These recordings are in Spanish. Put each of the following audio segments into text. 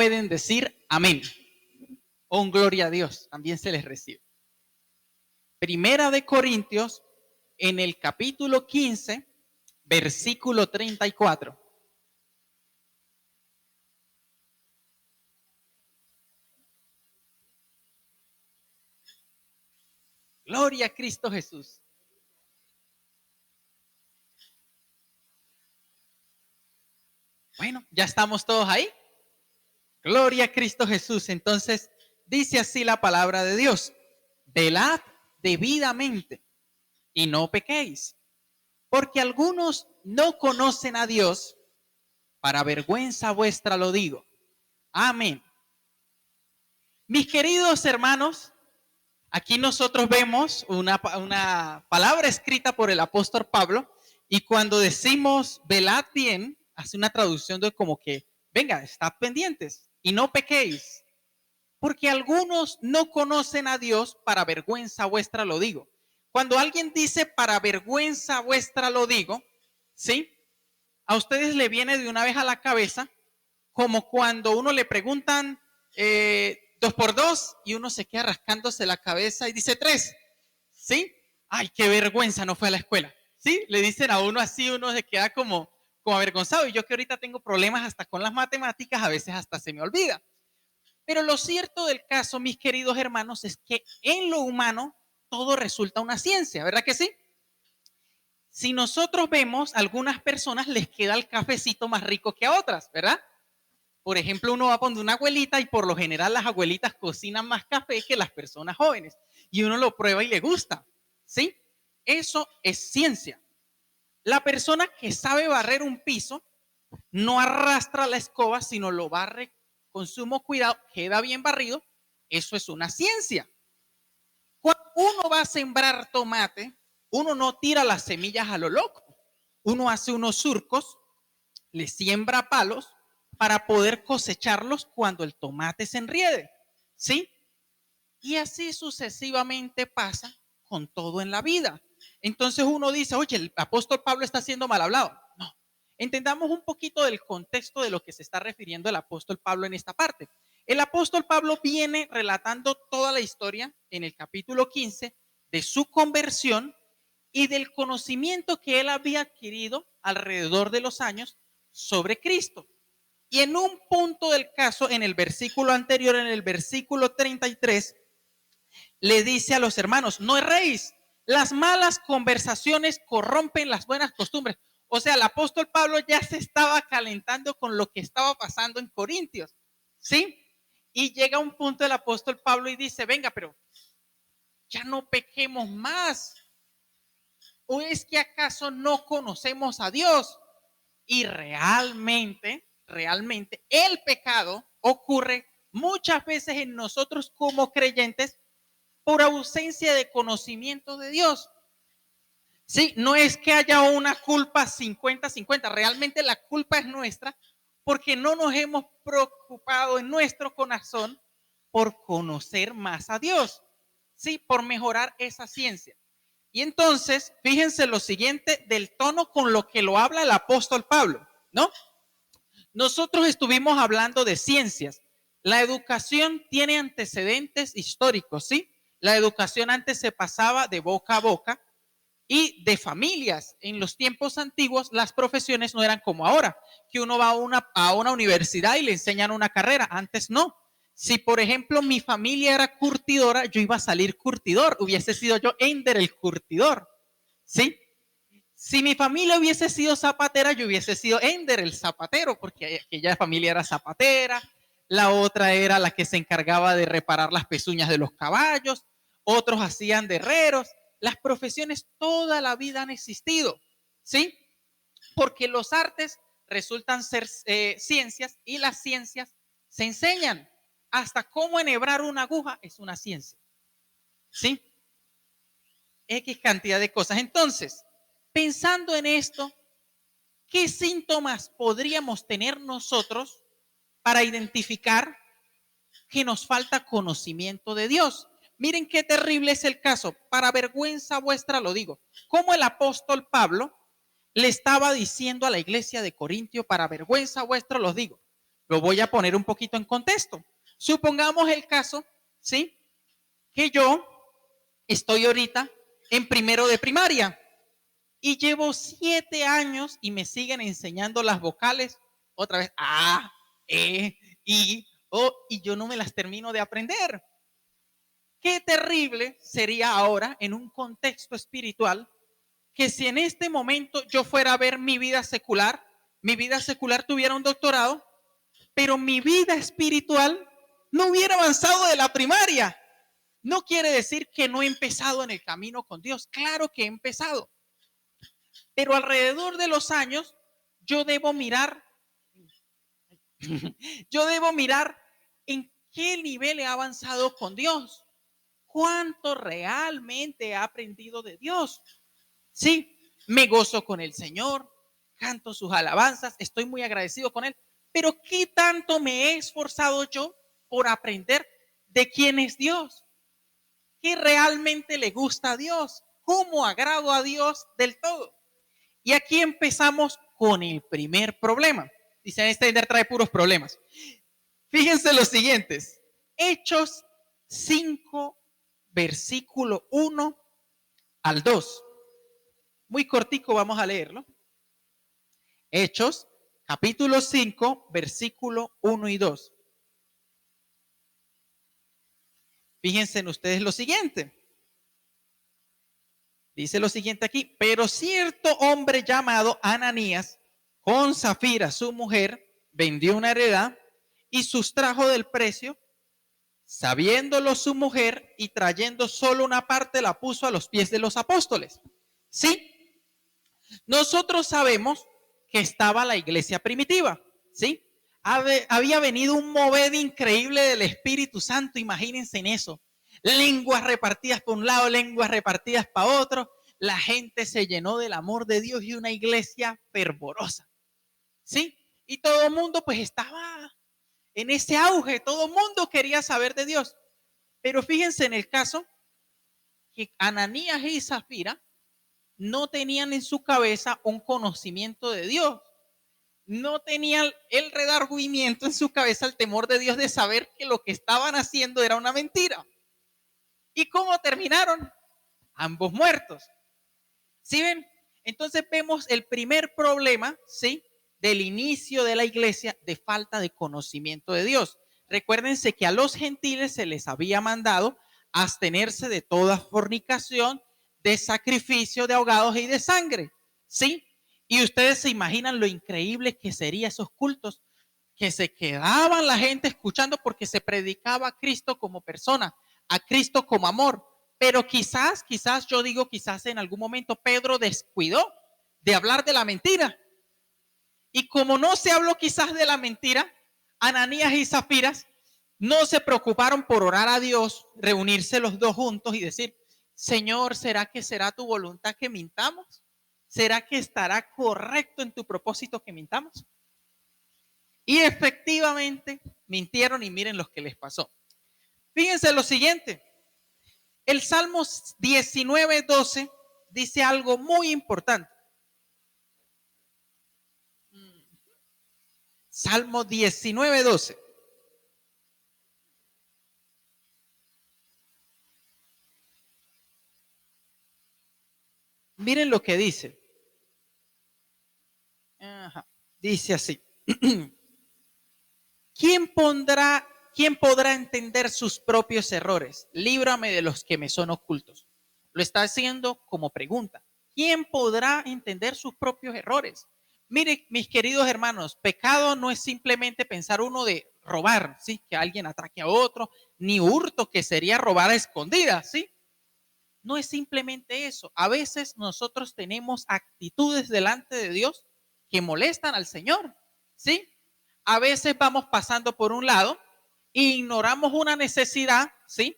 pueden decir amén o un gloria a Dios, también se les recibe. Primera de Corintios, en el capítulo 15, versículo 34. Gloria a Cristo Jesús. Bueno, ya estamos todos ahí. Gloria a Cristo Jesús. Entonces, dice así la palabra de Dios. Velad debidamente y no pequéis, porque algunos no conocen a Dios. Para vergüenza vuestra lo digo. Amén. Mis queridos hermanos, aquí nosotros vemos una palabra escrita por el apóstol Pablo, y cuando decimos velad bien, hace una traducción de como que, venga, estad pendientes y no pequéis, porque algunos no conocen a Dios, para vergüenza vuestra lo digo. Cuando alguien dice para vergüenza vuestra lo digo, ¿sí? A ustedes le viene de una vez a la cabeza como cuando uno le preguntan 2 por 2 y uno se queda rascándose la cabeza y dice 3, ¿sí? Ay, qué vergüenza, no fue a la escuela, ¿sí? Le dicen a uno así, uno se queda como avergonzado. Y yo que ahorita tengo problemas hasta con las matemáticas, a veces hasta se me olvida. Pero lo cierto del caso, mis queridos hermanos, es que en lo humano todo resulta una ciencia, ¿verdad que sí? Si nosotros vemos, a algunas personas les queda el cafecito más rico que a otras, ¿verdad? Por ejemplo, uno va a poner una abuelita y por lo general las abuelitas cocinan más café que las personas jóvenes. Y uno lo prueba y le gusta, ¿sí? Eso es ciencia. La persona que sabe barrer un piso no arrastra la escoba, sino lo barre con sumo cuidado, queda bien barrido. Eso es una ciencia. Cuando uno va a sembrar tomate, uno no tira las semillas a lo loco. Uno hace unos surcos, le siembra palos para poder cosecharlos cuando el tomate se enriede, ¿sí? Y así sucesivamente pasa con todo en la vida. Entonces uno dice, oye, el apóstol Pablo está siendo mal hablado. No, entendamos un poquito del contexto de lo que se está refiriendo el apóstol Pablo en esta parte. El apóstol Pablo viene relatando toda la historia en el capítulo 15 de su conversión y del conocimiento que él había adquirido alrededor de los años sobre Cristo. Y en un punto del caso, en el versículo anterior, en el versículo 33, le dice a los hermanos, no erréis, las malas conversaciones corrompen las buenas costumbres. O sea, el apóstol Pablo ya se estaba calentando con lo que estaba pasando en Corintios, ¿sí? Y llega un punto el apóstol Pablo y dice, venga, pero ya no pequemos más. ¿O es que acaso no conocemos a Dios? Y realmente el pecado ocurre muchas veces en nosotros como creyentes por ausencia de conocimiento de Dios. Sí, no es que haya una culpa 50-50, realmente la culpa es nuestra porque no nos hemos preocupado en nuestro corazón por conocer más a Dios, sí, por mejorar esa ciencia. Y entonces, fíjense lo siguiente del tono con lo que lo habla el apóstol Pablo, ¿no? Nosotros estuvimos hablando de ciencias. La educación tiene antecedentes históricos, ¿sí? La educación antes se pasaba de boca a boca y de familias. En los tiempos antiguos las profesiones no eran como ahora, que uno va a una universidad y le enseñan una carrera. Antes no. Si, por ejemplo, mi familia era curtidora, yo iba a salir curtidor. Hubiese sido yo Ender el curtidor, ¿sí? Si mi familia hubiese sido zapatera, yo hubiese sido Ender el zapatero, porque aquella familia era zapatera. La otra era la que se encargaba de reparar las pezuñas de los caballos. Otros hacían de herreros. Las profesiones toda la vida han existido, ¿sí? Porque los artes resultan ser ciencias y las ciencias se enseñan. Hasta cómo enhebrar una aguja es una ciencia, ¿sí? X cantidad de cosas. Entonces, pensando en esto, ¿qué síntomas podríamos tener nosotros para identificar que nos falta conocimiento de Dios? Miren qué terrible es el caso. Para vergüenza vuestra lo digo. Como el apóstol Pablo le estaba diciendo a la iglesia de Corintio, para vergüenza vuestra lo digo. Lo voy a poner un poquito en contexto. Supongamos el caso, ¿sí? Que yo estoy ahorita en primero de primaria y llevo 7 años y me siguen enseñando las vocales otra vez, A, E, I, O, y yo no me las termino de aprender. Qué terrible sería ahora en un contexto espiritual que si en este momento yo fuera a ver mi vida secular tuviera un doctorado, pero mi vida espiritual no hubiera avanzado de la primaria. No quiere decir que no he empezado en el camino con Dios. Claro que he empezado. Pero alrededor de los años, yo debo mirar, yo debo mirar en qué nivel he avanzado con Dios. ¿Cuánto realmente he aprendido de Dios? Sí, me gozo con el Señor, canto sus alabanzas, estoy muy agradecido con Él. Pero ¿qué tanto me he esforzado yo por aprender de quién es Dios? ¿Qué realmente le gusta a Dios? ¿Cómo agrado a Dios del todo? Y aquí empezamos con el primer problema. Dicen, este trae puros problemas. Fíjense los siguientes. Hechos 5, versículo 1 al 2. Muy cortico, vamos a leerlo. Hechos, capítulo 5, versículo 1 y 2. Fíjense en ustedes lo siguiente. Dice lo siguiente aquí, pero cierto hombre llamado Ananías, con Zafira, su mujer, vendió una heredad y sustrajo del precio, sabiéndolo su mujer y trayendo solo una parte la puso a los pies de los apóstoles. Sí, nosotros sabemos que estaba la iglesia primitiva, ¿sí? Había venido un mover increíble del Espíritu Santo, imagínense en eso. Lenguas repartidas por un lado, lenguas repartidas para otro. La gente se llenó del amor de Dios y una iglesia fervorosa, ¿sí? Y todo el mundo pues estaba en ese auge, todo el mundo quería saber de Dios. Pero fíjense en el caso que Ananías y Zafira no tenían en su cabeza un conocimiento de Dios. No tenían el redargüimiento en su cabeza, el temor de Dios de saber que lo que estaban haciendo era una mentira. ¿Y cómo terminaron? Ambos muertos. ¿Sí ven? Entonces vemos el primer problema, ¿sí? Del inicio de la iglesia de falta de conocimiento de Dios. Recuérdense que a los gentiles se les había mandado abstenerse de toda fornicación, de sacrificio de ahogados y de sangre, ¿sí? Y ustedes se imaginan lo increíble que serían esos cultos, que se quedaban la gente escuchando porque se predicaba a Cristo como persona, a Cristo como amor. Pero quizás yo digo, quizás en algún momento Pedro descuidó de hablar de la mentira. Y como no se habló quizás de la mentira, Ananías y Zafiras no se preocuparon por orar a Dios, reunirse los dos juntos y decir, Señor, ¿será que será tu voluntad que mintamos? ¿Será que estará correcto en tu propósito que mintamos? Y efectivamente mintieron y miren lo que les pasó. Fíjense lo siguiente. El Salmo 19:12 dice algo muy importante. Salmo 19:12. Miren lo que dice. Ajá. Dice así. ¿Quién podrá entender sus propios errores? Líbrame de los que me son ocultos. Lo está haciendo como pregunta. ¿Quién podrá entender sus propios errores? Mire, mis queridos hermanos, pecado no es simplemente pensar uno de robar, ¿sí? Que alguien atraque a otro, ni hurto, que sería robar a escondidas, ¿sí? No es simplemente eso. A veces nosotros tenemos actitudes delante de Dios que molestan al Señor, ¿sí? A veces vamos pasando por un lado e ignoramos una necesidad, ¿sí?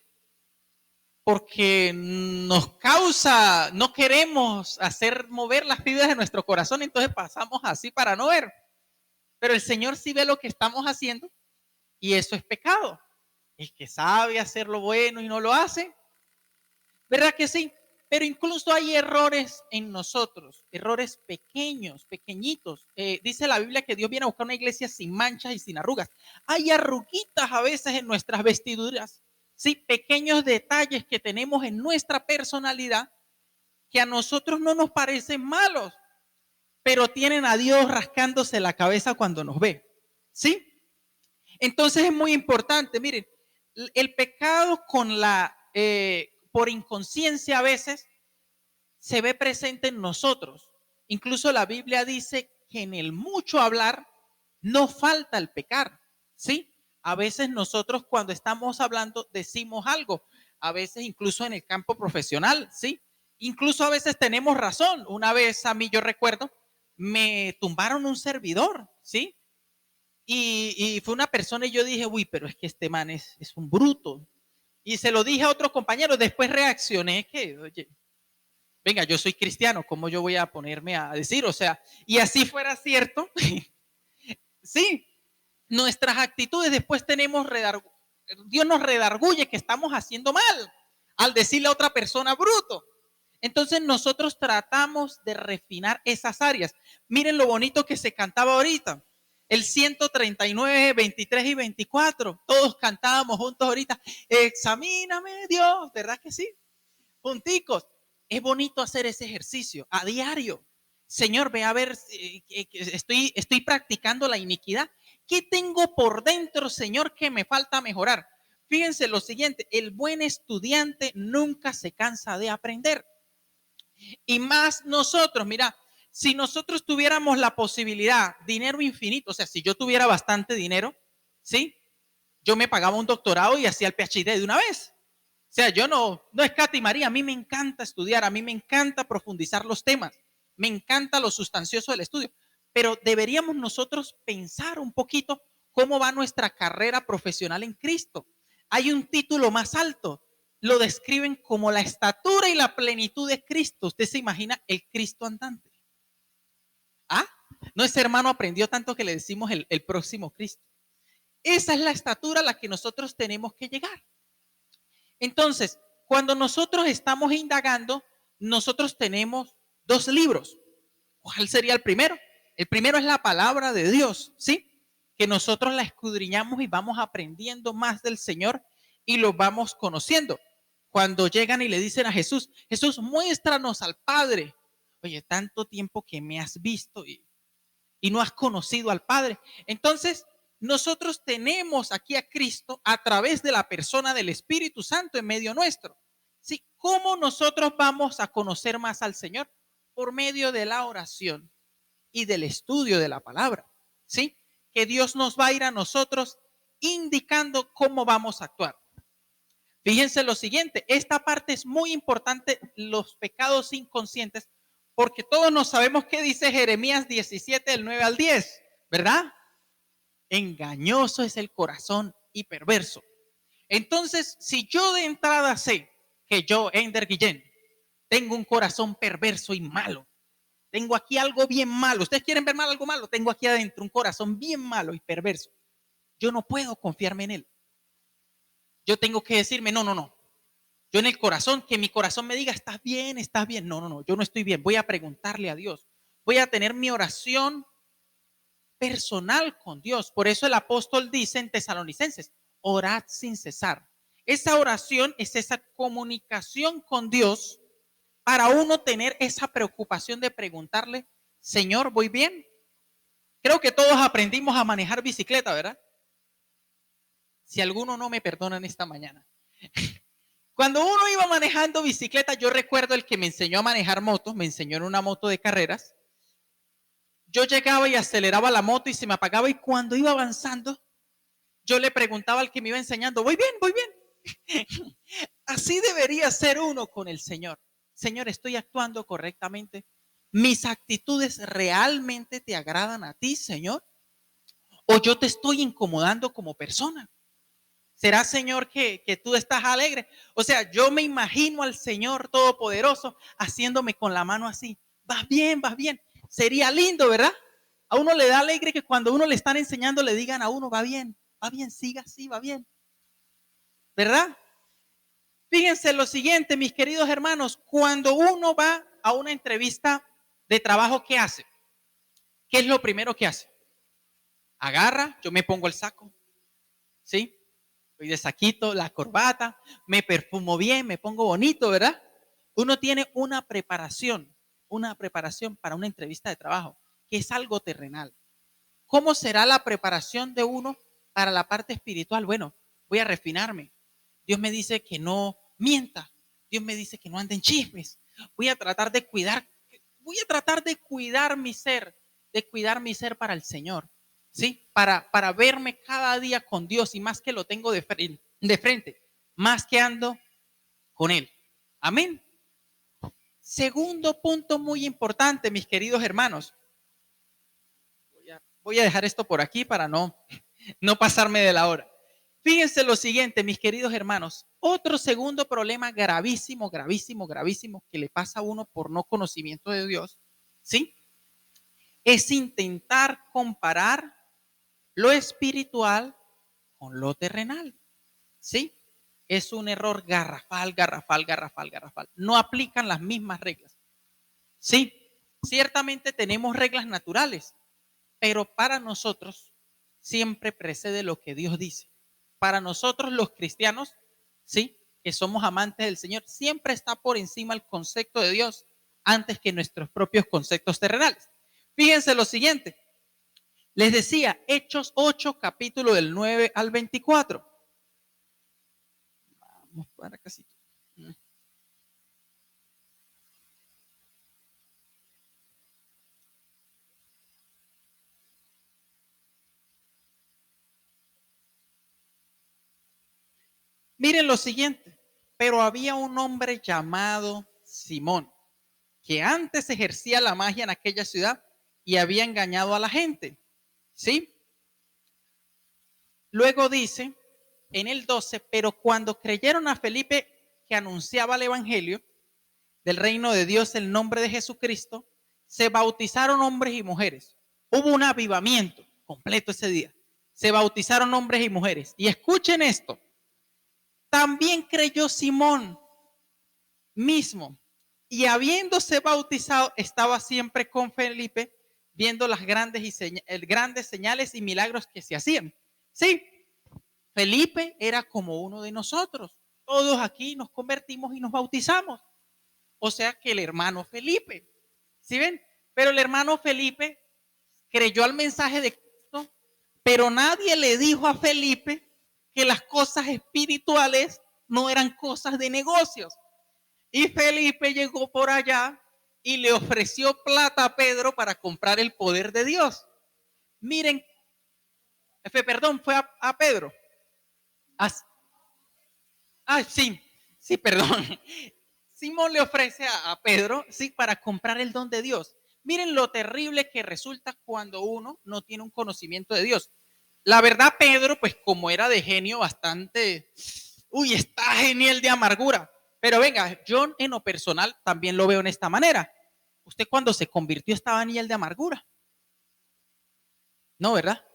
Porque nos causa, no queremos hacer mover las fibras de nuestro corazón, entonces pasamos así para no ver. Pero el Señor sí ve lo que estamos haciendo y eso es pecado. El que sabe hacer lo bueno y no lo hace, ¿verdad que sí? Pero incluso hay errores en nosotros, errores pequeños, pequeñitos. Dice la Biblia que Dios viene a buscar una iglesia sin manchas y sin arrugas. Hay arruguitas a veces en nuestras vestiduras, sí, pequeños detalles que tenemos en nuestra personalidad que a nosotros no nos parecen malos, pero tienen a Dios rascándose la cabeza cuando nos ve, ¿sí? Entonces es muy importante, miren, el pecado por inconsciencia a veces se ve presente en nosotros. Incluso la Biblia dice que en el mucho hablar no falta el pecar, ¿sí? A veces nosotros cuando estamos hablando decimos algo, a veces incluso en el campo profesional, ¿sí? Incluso a veces tenemos razón. Una vez a mí yo recuerdo, me tumbaron un servidor, ¿sí? Y fue una persona y yo dije, uy, pero es que este man es un bruto. Y se lo dije a otro compañero, después reaccioné que, oye, venga, yo soy cristiano, ¿cómo yo voy a ponerme a decir? O sea, y así fuera cierto, sí, nuestras actitudes después Dios nos redarguye que estamos haciendo mal al decirle a otra persona bruto. Entonces nosotros tratamos de refinar esas áreas. Miren lo bonito que se cantaba ahorita. El 139, 23 y 24. Todos cantábamos juntos ahorita. Examíname, Dios. ¿Verdad que sí? Punticos. Es bonito hacer ese ejercicio a diario. Señor, ve a ver, estoy practicando la iniquidad. ¿Qué tengo por dentro, Señor, que me falta mejorar? Fíjense lo siguiente, el buen estudiante nunca se cansa de aprender. Y más nosotros, mira, si nosotros tuviéramos la posibilidad, dinero infinito, o sea, si yo tuviera bastante dinero, ¿sí? Yo me pagaba un doctorado y hacía el PhD de una vez. O sea, yo no escatimaría. A mí me encanta estudiar, a mí me encanta profundizar los temas, me encanta lo sustancioso del estudio, pero deberíamos nosotros pensar un poquito cómo va nuestra carrera profesional en Cristo. Hay un título más alto, lo describen como la estatura y la plenitud de Cristo. Usted se imagina el Cristo andante. ¿Ah? No, ese hermano aprendió tanto que le decimos el próximo Cristo. Esa es la estatura a la que nosotros tenemos que llegar. Entonces, cuando nosotros estamos indagando, nosotros tenemos dos libros. ¿Cuál sería el primero? El primero es la palabra de Dios, ¿sí? Que nosotros la escudriñamos y vamos aprendiendo más del Señor y lo vamos conociendo. Cuando llegan y le dicen a Jesús, Jesús, muéstranos al Padre. Oye, tanto tiempo que me has visto y no has conocido al Padre. Entonces, nosotros tenemos aquí a Cristo a través de la persona del Espíritu Santo en medio nuestro. ¿Sí? ¿Cómo nosotros vamos a conocer más al Señor? Por medio de la oración y del estudio de la palabra. ¿Sí? Que Dios nos va a ir a nosotros indicando cómo vamos a actuar. Fíjense lo siguiente, esta parte es muy importante, los pecados inconscientes, porque todos nos sabemos qué dice Jeremías 17, del 9 al 10, ¿verdad? Engañoso es el corazón y perverso. Entonces, si yo de entrada sé que yo, Ender Guillén, tengo un corazón perverso y malo, tengo aquí algo bien malo, ¿ustedes quieren ver mal algo malo? Tengo aquí adentro un corazón bien malo y perverso. Yo no puedo confiarme en él. Yo tengo que decirme, no, no, no. Yo en el corazón, que mi corazón me diga, estás bien, estás bien. No, no, no, yo no estoy bien. Voy a preguntarle a Dios. Voy a tener mi oración personal con Dios. Por eso el apóstol dice en Tesalonicenses, orad sin cesar. Esa oración es esa comunicación con Dios para uno tener esa preocupación de preguntarle, Señor, ¿voy bien? Creo que todos aprendimos a manejar bicicleta, ¿verdad? Si alguno no me perdona en esta mañana. Cuando uno iba manejando bicicleta, yo recuerdo el que me enseñó a manejar moto, me enseñó en una moto de carreras. Yo llegaba y aceleraba la moto y se me apagaba y cuando iba avanzando, yo le preguntaba al que me iba enseñando, voy bien, voy bien. Así debería ser uno con el Señor. Señor, ¿estoy actuando correctamente? ¿Mis actitudes realmente te agradan a ti, Señor? ¿O yo te estoy incomodando como persona? ¿Será, Señor, que tú estás alegre? O sea, yo me imagino al Señor Todopoderoso haciéndome con la mano así. Vas bien, vas bien. Sería lindo, ¿verdad? A uno le da alegre que cuando uno le están enseñando le digan a uno, va bien, siga así, va bien. ¿Verdad? Fíjense lo siguiente, mis queridos hermanos, cuando uno va a una entrevista de trabajo, ¿qué hace? ¿Qué es lo primero que hace? Agarra, yo me pongo el saco, ¿sí? Voy de saquito, la corbata, me perfumo bien, me pongo bonito, ¿verdad? Uno tiene una preparación para una entrevista de trabajo, que es algo terrenal. ¿Cómo será la preparación de uno para la parte espiritual? Bueno, voy a refinarme. Dios me dice que no mienta. Dios me dice que no ande en chismes. Voy a tratar de cuidar mi ser para el Señor. ¿Sí? Para verme cada día con Dios y más que lo tengo de frente, más que ando con Él. Amén. Segundo punto muy importante, mis queridos hermanos. Voy a dejar esto por aquí para no pasarme de la hora. Fíjense lo siguiente, mis queridos hermanos. Otro segundo problema gravísimo, gravísimo, gravísimo que le pasa a uno por no conocimiento de Dios, ¿sí? Es intentar comparar lo espiritual con lo terrenal, ¿sí? Es un error garrafal, garrafal, garrafal, garrafal. No aplican las mismas reglas. Sí, ciertamente tenemos reglas naturales, pero para nosotros siempre precede lo que Dios dice. Para nosotros los cristianos, sí, que somos amantes del Señor, siempre está por encima el concepto de Dios antes que nuestros propios conceptos terrenales. Fíjense lo siguiente, les decía, Hechos 8, capítulo del 9 al 24. Vamos para casi. Miren lo siguiente, pero había un hombre llamado Simón, que antes ejercía la magia en aquella ciudad y había engañado a la gente. ¿Sí? Luego dice en el 12, pero cuando creyeron a Felipe que anunciaba el evangelio del reino de Dios, el nombre de Jesucristo, se bautizaron hombres y mujeres. Hubo un avivamiento completo ese día. Se bautizaron hombres y mujeres. Y escuchen esto. También creyó Simón mismo. Y habiéndose bautizado, estaba siempre con Felipe, viendo las grandes señales y milagros que se hacían. Sí, Felipe era como uno de nosotros. Todos aquí nos convertimos y nos bautizamos. O sea que el hermano Felipe, ¿sí ven? Pero el hermano Felipe creyó al mensaje de Cristo, pero nadie le dijo a Felipe que las cosas espirituales no eran cosas de negocios. Y Felipe llegó por allá y le ofreció plata a Pedro para comprar el poder de Dios. Miren, perdón, fue a Pedro. Sí, sí, perdón. Simón le ofrece a Pedro, sí, para comprar el don de Dios. Miren lo terrible que resulta cuando uno no tiene un conocimiento de Dios. La verdad, Pedro, pues como era de genio bastante, está genial de amargura. Pero venga, yo en lo personal también lo veo en esta manera. Usted cuando se convirtió estaba en de amargura. No, ¿verdad?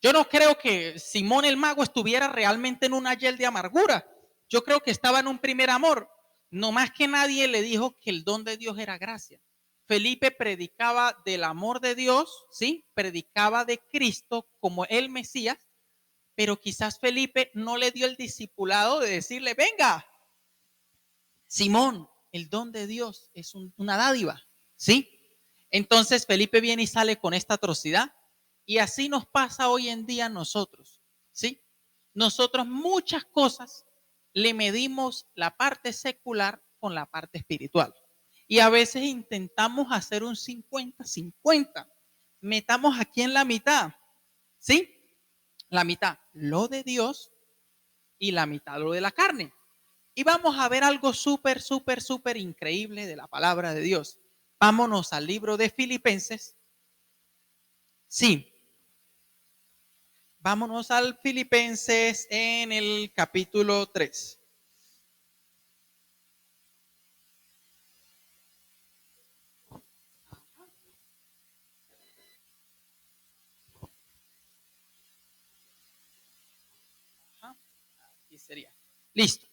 Yo no creo que Simón el mago estuviera realmente en una hiel de amargura. Yo creo que estaba en un primer amor. No más que nadie le dijo que el don de Dios era gracia. Felipe predicaba del amor de Dios, ¿sí? Predicaba de Cristo como el Mesías, pero quizás Felipe no le dio el discipulado de decirle, venga, Simón, el don de Dios es una dádiva, ¿sí? Entonces Felipe viene y sale con esta atrocidad y así nos pasa hoy en día a nosotros, ¿sí? Nosotros muchas cosas le medimos la parte secular con la parte espiritual y a veces intentamos hacer un 50-50. Metamos aquí en la mitad, ¿sí? La mitad lo de Dios y la mitad lo de la carne. Y vamos a ver algo súper, súper, súper increíble de la palabra de Dios. Vámonos al libro de Filipenses. Sí, vámonos al Filipenses en el capítulo 3. Aquí sería. Listo.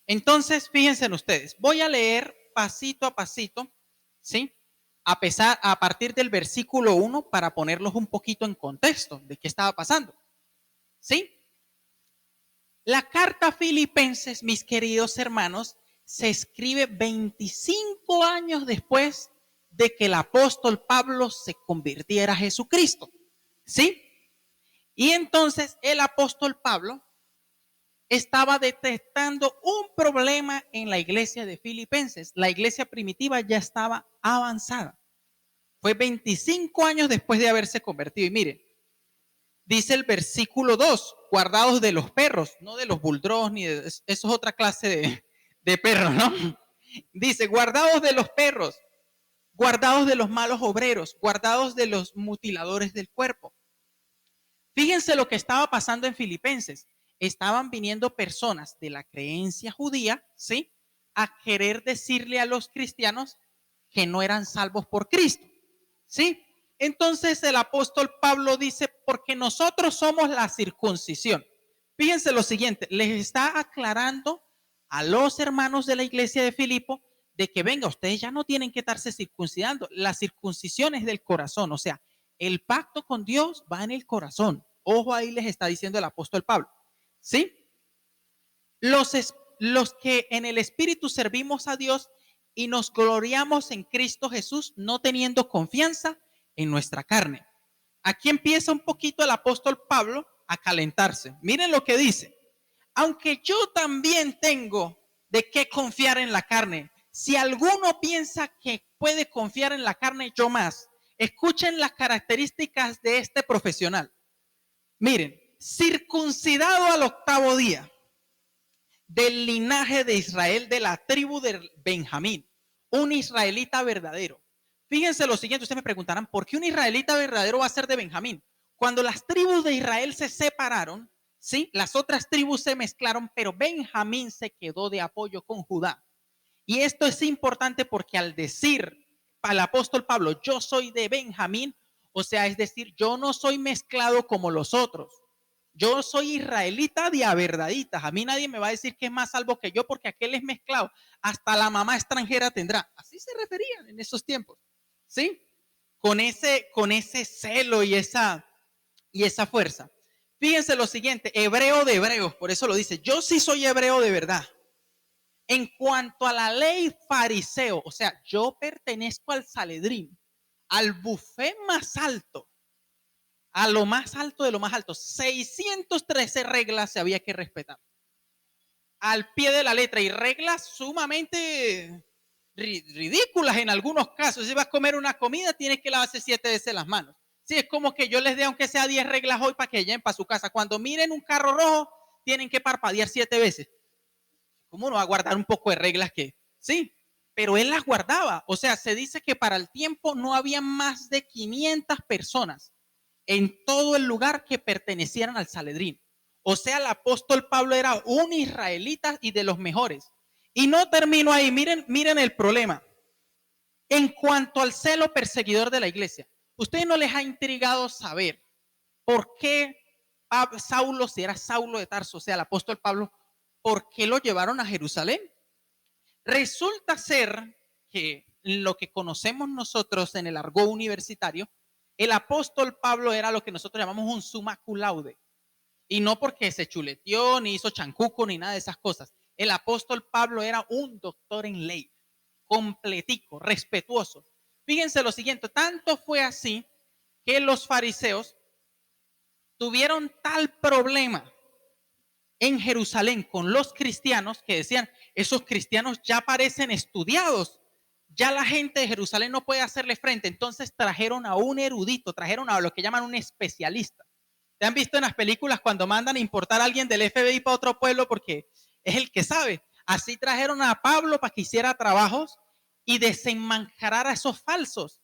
Entonces, fíjense en ustedes, voy a leer pasito a pasito, ¿sí? A partir del versículo 1 para ponerlos un poquito en contexto de qué estaba pasando, ¿sí? La carta a Filipenses, mis queridos hermanos, se escribe 25 años después de que el apóstol Pablo se convirtiera a Jesucristo, ¿sí? Y entonces el apóstol Pablo estaba detectando un problema en la iglesia de Filipenses. La iglesia primitiva ya estaba avanzada. Fue 25 años después de haberse convertido. Y miren, dice el versículo 2, guardados de los perros, no de los bulldogs, ni de eso es otra clase de perros, ¿no? Dice, guardados de los perros, guardados de los malos obreros, guardados de los mutiladores del cuerpo. Fíjense lo que estaba pasando en Filipenses. Estaban viniendo personas de la creencia judía, ¿sí? A querer decirle a los cristianos que no eran salvos por Cristo, ¿sí? Entonces el apóstol Pablo dice, porque nosotros somos la circuncisión. Fíjense lo siguiente, les está aclarando a los hermanos de la iglesia de Filipo de que venga, ustedes ya no tienen que estarse circuncidando. La circuncisión es del corazón, o sea, el pacto con Dios va en el corazón. Ojo, ahí les está diciendo el apóstol Pablo, ¿sí? Los que en el Espíritu servimos a Dios y nos gloriamos en Cristo Jesús, no teniendo confianza en nuestra carne. Aquí empieza un poquito el apóstol Pablo a calentarse. Miren lo que dice. Aunque yo también tengo de qué confiar en la carne, si alguno piensa que puede confiar en la carne, yo más. Escuchen las características de este profesional. Miren, circuncidado al octavo día, del linaje de Israel, de la tribu de Benjamín, un israelita verdadero. Fíjense lo siguiente, ustedes me preguntarán, ¿por qué un israelita verdadero va a ser de Benjamín? Cuando las tribus de Israel se separaron, ¿sí? Las otras tribus se mezclaron, pero Benjamín se quedó de apoyo con Judá. Y esto es importante porque al decir al apóstol Pablo, yo soy de Benjamín, o sea, es decir, yo no soy mezclado como los otros. Yo soy israelita de a verdaditas. A mí nadie me va a decir que es más salvo que yo porque aquel es mezclado. Hasta la mamá extranjera tendrá. Así se referían en esos tiempos. ¿Sí? Con ese celo y esa fuerza. Fíjense lo siguiente, hebreo de hebreos, por eso lo dice. Yo sí soy hebreo de verdad. En cuanto a la ley fariseo, o sea, yo pertenezco al Sanedrín, al buffet más alto, a lo más alto de lo más alto. 613 reglas se había que respetar. Al pie de la letra y reglas sumamente ridículas en algunos casos. Si vas a comer una comida, tienes que lavarse 7 veces las manos. Sí, es como que yo les dé, aunque sea 10 reglas hoy para que lleguen para su casa. Cuando miren un carro rojo, tienen que parpadear 7 veces. ¿Cómo no va a guardar un poco de reglas que? Sí, pero él las guardaba. O sea, se dice que para el tiempo no había más de 500 personas en todo el lugar que pertenecieran al Sanedrín. O sea, el apóstol Pablo era un israelita y de los mejores. Y no termino ahí, miren el problema. En cuanto al celo perseguidor de la iglesia, ¿ustedes no les ha intrigado saber por qué Saulo, si era Saulo de Tarso, o sea, el apóstol Pablo, por qué lo llevaron a Jerusalén? Resulta ser que lo que conocemos nosotros en el argot universitario, el apóstol Pablo era lo que nosotros llamamos un summa cum laude. Y no porque se chuleteó, ni hizo chancuco, ni nada de esas cosas. El apóstol Pablo era un doctor en ley, completico, respetuoso. Fíjense lo siguiente, tanto fue así que los fariseos tuvieron tal problema en Jerusalén con los cristianos que decían, esos cristianos ya parecen estudiados, ya la gente de Jerusalén no puede hacerle frente. Entonces trajeron a un erudito, trajeron a lo que llaman un especialista. ¿Te han visto en las películas cuando mandan a importar a alguien del FBI para otro pueblo porque es el que sabe? Así trajeron a Pablo para que hiciera trabajos y desenmascarara a esos falsos.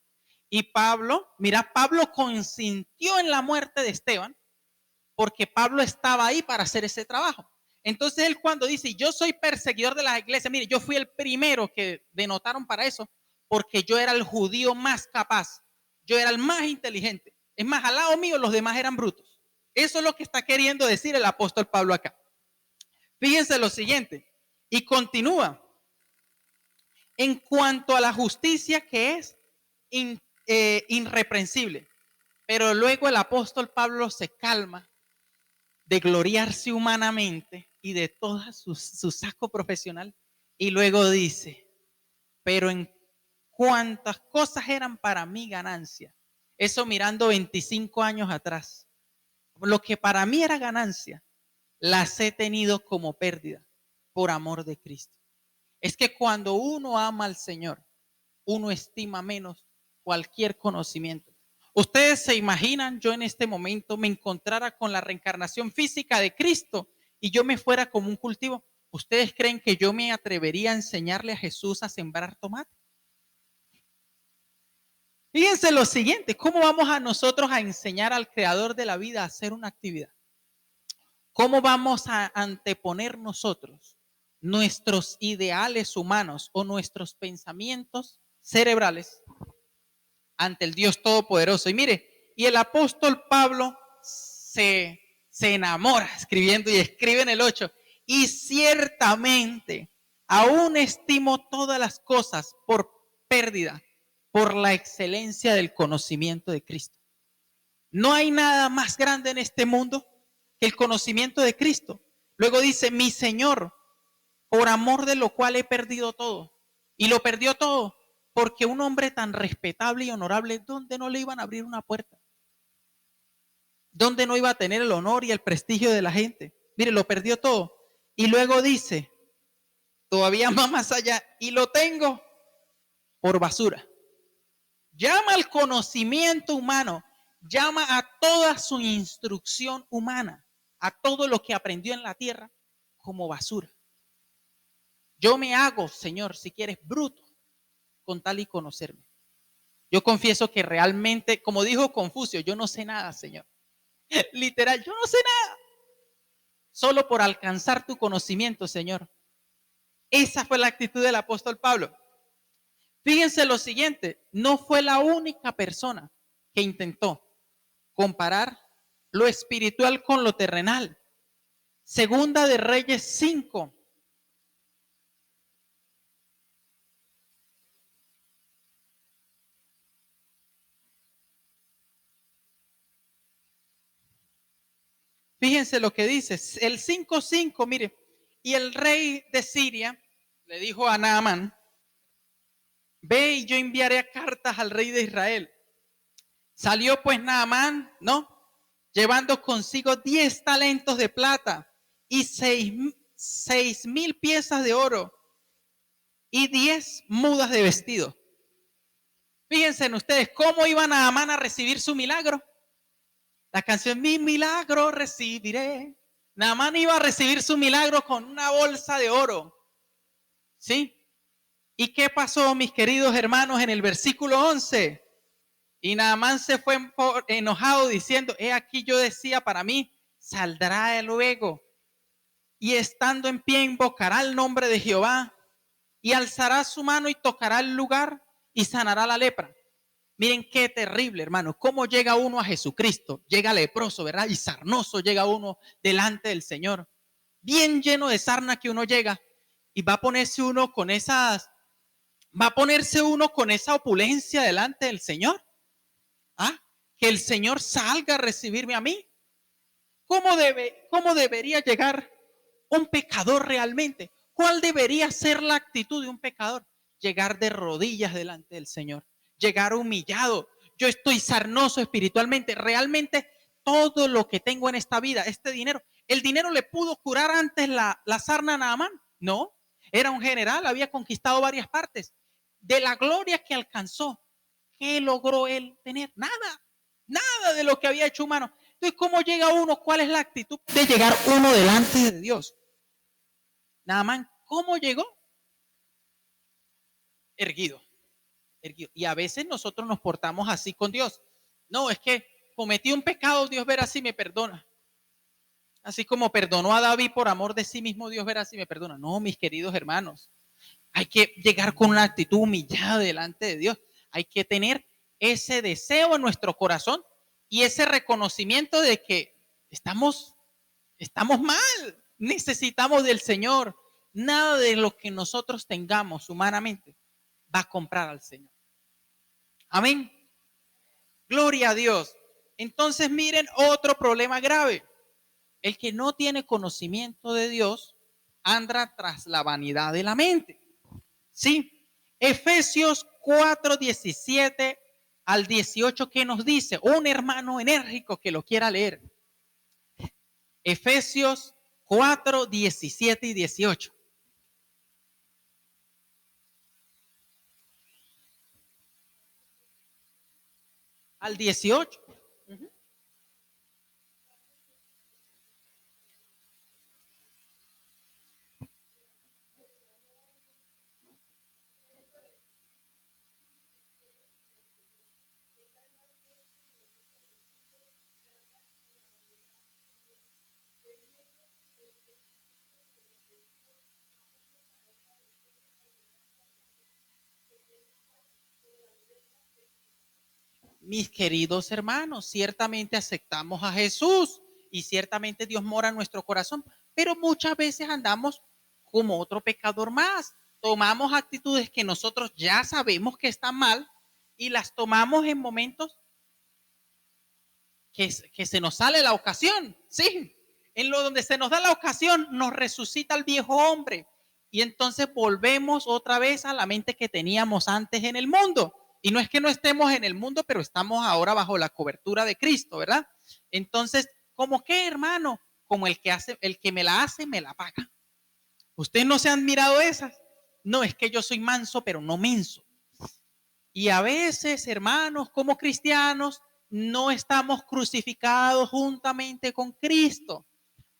Y Pablo, mira, Pablo consintió en la muerte de Esteban porque Pablo estaba ahí para hacer ese trabajo. Entonces él cuando dice, yo soy perseguidor de la iglesia, mire, yo fui el primero que denotaron para eso, porque yo era el judío más capaz, yo era el más inteligente. Es más, al lado mío los demás eran brutos. Eso es lo que está queriendo decir el apóstol Pablo acá. Fíjense lo siguiente, Y continúa. En cuanto a la justicia que es irreprensible. Pero luego el apóstol Pablo se calma de gloriarse humanamente y de todo su saco profesional. Y luego dice, pero en cuantas cosas eran para mí ganancia. Eso mirando 25 años atrás. Lo que para mí era ganancia, las he tenido como pérdida por amor de Cristo. Es que cuando uno ama al Señor, uno estima menos cualquier conocimiento. Ustedes se imaginan, yo en este momento me encontrara con la reencarnación física de Cristo y yo me fuera como un cultivo. ¿Ustedes creen que yo me atrevería a enseñarle a Jesús a sembrar tomate? Fíjense lo siguiente, ¿cómo vamos a nosotros a enseñar al creador de la vida a hacer una actividad? ¿Cómo vamos a anteponer nosotros nuestros ideales humanos o nuestros pensamientos cerebrales ante el Dios Todopoderoso? Y mire, y el apóstol Pablo se enamora escribiendo y escribe en el 8, y ciertamente aún estimo todas las cosas por pérdida, por la excelencia del conocimiento de Cristo. No hay nada más grande en este mundo que el conocimiento de Cristo. Luego dice, mi Señor, por amor de lo cual he perdido todo. Y lo perdió todo porque un hombre tan respetable y honorable, ¿dónde no le iban a abrir una puerta? ¿Dónde no iba a tener el honor y el prestigio de la gente? Mire, lo perdió todo. Y luego dice, todavía más allá, y lo tengo por basura. Llama al conocimiento humano, llama a toda su instrucción humana, a todo lo que aprendió en la tierra como basura. Yo me hago, Señor, si quieres, bruto, con tal y conocerme. Yo confieso que realmente, como dijo Confucio, yo no sé nada, Señor. Literal, yo no sé nada. Solo por alcanzar tu conocimiento, Señor. Esa fue la actitud del apóstol Pablo. Fíjense lo siguiente, no fue la única persona que intentó comparar lo espiritual con lo terrenal. Segunda de Reyes 5. Fíjense lo que dice, el 5:5, mire, y el rey de Siria le dijo a Naamán, ve y yo enviaré cartas al rey de Israel. Salió pues Naamán, ¿no? Llevando consigo 10 talentos de plata y 6,000 piezas de oro y 10 mudas de vestido. Fíjense en ustedes cómo iba Naamán a recibir su milagro. La canción, mi milagro recibiré. Naamán iba a recibir su milagro con una bolsa de oro. ¿Sí? ¿Y qué pasó, mis queridos hermanos, en el versículo 11? Y Naamán se fue enojado diciendo, he aquí yo decía para mí, saldrá luego. Y estando en pie invocará el nombre de Jehová y alzará su mano y tocará el lugar y sanará la lepra. Miren qué terrible, hermano, cómo llega uno a Jesucristo, llega leproso, ¿verdad? Y sarnoso llega uno delante del Señor, bien lleno de sarna que uno llega y va a ponerse uno con esa opulencia delante del Señor. ¿Ah? Que el Señor salga a recibirme a mí. ¿Cómo debería llegar un pecador realmente? ¿Cuál debería ser la actitud de un pecador? Llegar de rodillas delante del Señor, llegar humillado. Yo estoy sarnoso espiritualmente. Realmente todo lo que tengo en esta vida, este dinero, ¿el dinero le pudo curar antes la sarna a Naamán? No, era un general, había conquistado varias partes. De la gloria que alcanzó, ¿qué logró él tener? Nada, nada de lo que había hecho humano. Entonces, ¿cómo llega uno? ¿Cuál es la actitud de llegar uno delante de Dios? Naamán, ¿cómo llegó? Erguido. Y a veces nosotros nos portamos así con Dios. No, es que cometí un pecado, Dios verá si me perdona. Así como perdonó a David por amor de sí mismo, Dios verá si me perdona. No, mis queridos hermanos, hay que llegar con una actitud humillada delante de Dios. Hay que tener ese deseo en nuestro corazón y ese reconocimiento de que estamos mal, necesitamos del Señor. nada de lo que nosotros tengamos humanamente va a comprar al Señor. Amén. Gloria a Dios. Entonces miren otro problema grave. El que no tiene conocimiento de Dios anda tras la vanidad de la mente. Sí. Efesios 4:17 al 18, ¿qué nos dice? Un hermano enérgico que lo quiera leer. Efesios 4:17 y 18. Al 18. Mis queridos hermanos, ciertamente aceptamos a Jesús y ciertamente Dios mora en nuestro corazón, pero muchas veces andamos como otro pecador más. Tomamos actitudes que nosotros ya sabemos que están mal y las tomamos en momentos que se nos sale la ocasión. Sí, en lo donde se nos da la ocasión nos resucita el viejo hombre y entonces volvemos otra vez a la mente que teníamos antes en el mundo. Y no es que no estemos en el mundo, pero estamos ahora bajo la cobertura de Cristo, ¿verdad? Entonces, ¿cómo qué, hermano? Como el que me la hace, me la paga. ¿Ustedes no se han mirado esas? No, es que yo soy manso, pero no menso. Y a veces, hermanos, como cristianos, no estamos crucificados juntamente con Cristo.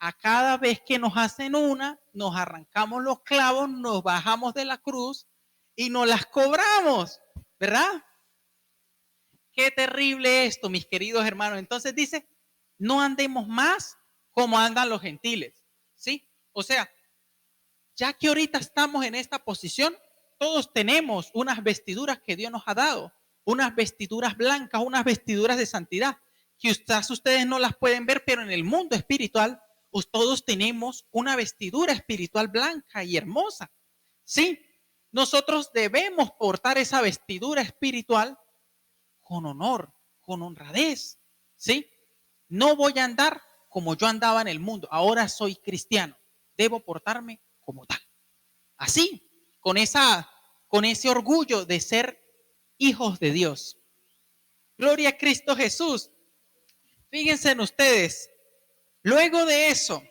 A cada vez que nos hacen una, nos arrancamos los clavos, nos bajamos de la cruz y nos las cobramos, ¿verdad? Qué terrible esto, mis queridos hermanos. Entonces dice, no andemos más como andan los gentiles, ¿sí? O sea, ya que ahorita estamos en esta posición, todos tenemos unas vestiduras que Dios nos ha dado, unas vestiduras blancas, unas vestiduras de santidad, que ustedes no las pueden ver, pero en el mundo espiritual, todos tenemos una vestidura espiritual blanca y hermosa. Sí, nosotros debemos portar esa vestidura espiritual con honor, con honradez. Sí, no voy a andar como yo andaba en el mundo, ahora soy cristiano, debo portarme como tal. Así, con ese orgullo de ser hijos de Dios. Gloria a Cristo Jesús. Fíjense en ustedes, luego de eso,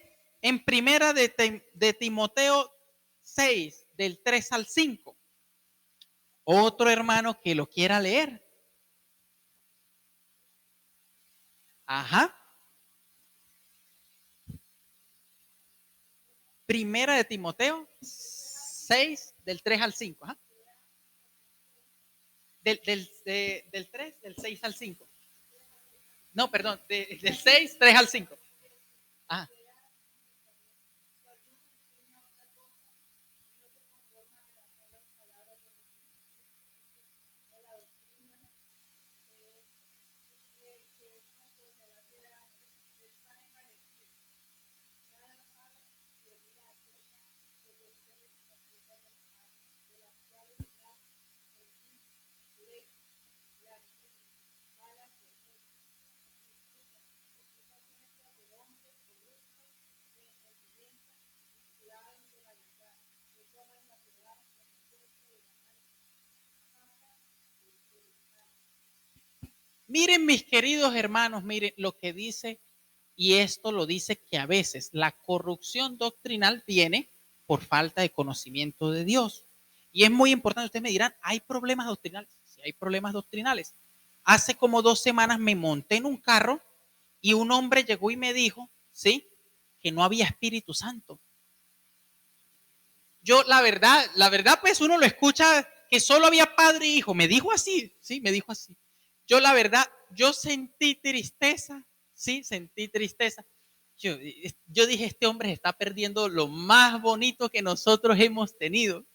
en primera de Timoteo 6, del 3 al 5, otro hermano que lo quiera leer. Ajá. Primera de Timoteo 6, del 3 al 5. Ajá. Del 3, del 6 al 5. No, perdón, del 6, 3 al 5. Ajá. Miren, mis queridos hermanos, miren lo que dice, y esto lo dice que a veces la corrupción doctrinal viene por falta de conocimiento de Dios. Y es muy importante, ustedes me dirán, ¿hay problemas doctrinales? Sí, hay problemas doctrinales. Hace como 2 semanas me monté en un carro y un hombre llegó y me dijo, ¿sí? Que no había Espíritu Santo. Yo, la verdad, pues uno lo escucha que solo había padre e hijo. Me dijo así, sí, me dijo así. Yo, la verdad, yo sentí tristeza, sí, sentí tristeza. Yo dije, este hombre se está perdiendo lo más bonito que nosotros hemos tenido.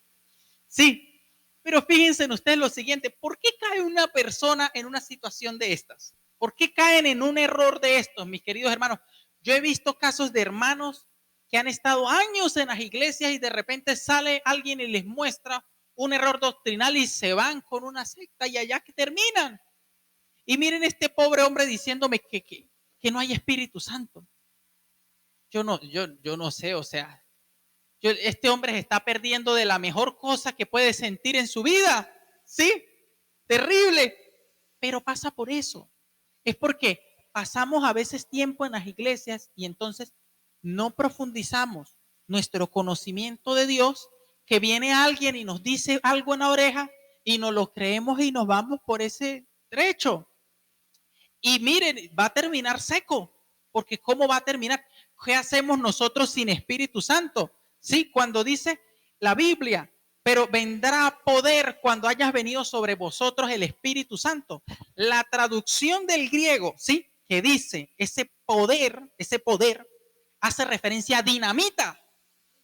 Sí, pero fíjense en ustedes lo siguiente, ¿por qué cae una persona en una situación de estas? ¿Por qué caen en un error de estos, mis queridos hermanos? Yo he visto casos de hermanos que han estado años en las iglesias y de repente sale alguien y les muestra un error doctrinal y se van con una secta y allá que terminan. Y miren este pobre hombre diciéndome que no hay Espíritu Santo. Yo no sé, o sea, este hombre se está perdiendo de la mejor cosa que puede sentir en su vida. ¿Sí? Terrible. Pero pasa por eso. Es porque pasamos a veces tiempo en las iglesias y entonces no profundizamos nuestro conocimiento de Dios, que viene alguien y nos dice algo en la oreja y nos lo creemos y nos vamos por ese trecho. Y miren, va a terminar seco, porque ¿cómo va a terminar? ¿Qué hacemos nosotros sin Espíritu Santo? Sí, cuando dice la Biblia, pero vendrá poder cuando hayas venido sobre vosotros el Espíritu Santo. La traducción del griego, sí, que dice ese poder, hace referencia a dinamita,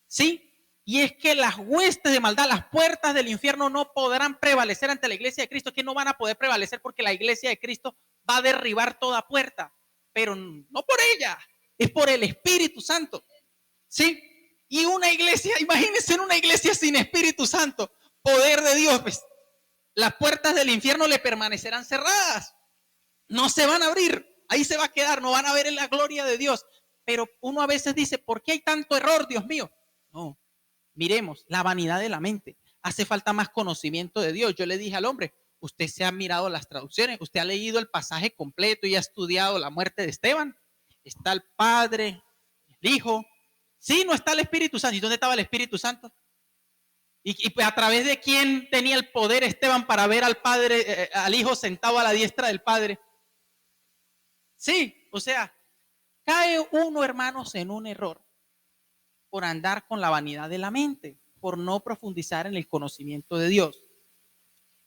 sí. Y es que las huestes de maldad, las puertas del infierno no podrán prevalecer ante la iglesia de Cristo, que no van a poder prevalecer porque la iglesia de Cristo va a derribar toda puerta, pero no por ella, es por el Espíritu Santo, ¿sí? Y una iglesia, imagínense en una iglesia sin Espíritu Santo, poder de Dios, pues las puertas del infierno le permanecerán cerradas, no se van a abrir, ahí se va a quedar, no van a ver la gloria de Dios. Pero uno a veces dice, ¿por qué hay tanto error, Dios mío? No, miremos, la vanidad de la mente. Hace falta más conocimiento de Dios. Yo le dije al hombre, usted se ha mirado las traducciones, usted ha leído el pasaje completo y ha estudiado la muerte de Esteban. Está el Padre, el Hijo. Sí, no está el Espíritu Santo. ¿Y dónde estaba el Espíritu Santo? Y a través de quién tenía el poder Esteban para ver al Padre, al Hijo sentado a la diestra del Padre. Sí, o sea, cae uno, hermanos, en un error por andar con la vanidad de la mente, por no profundizar en el conocimiento de Dios.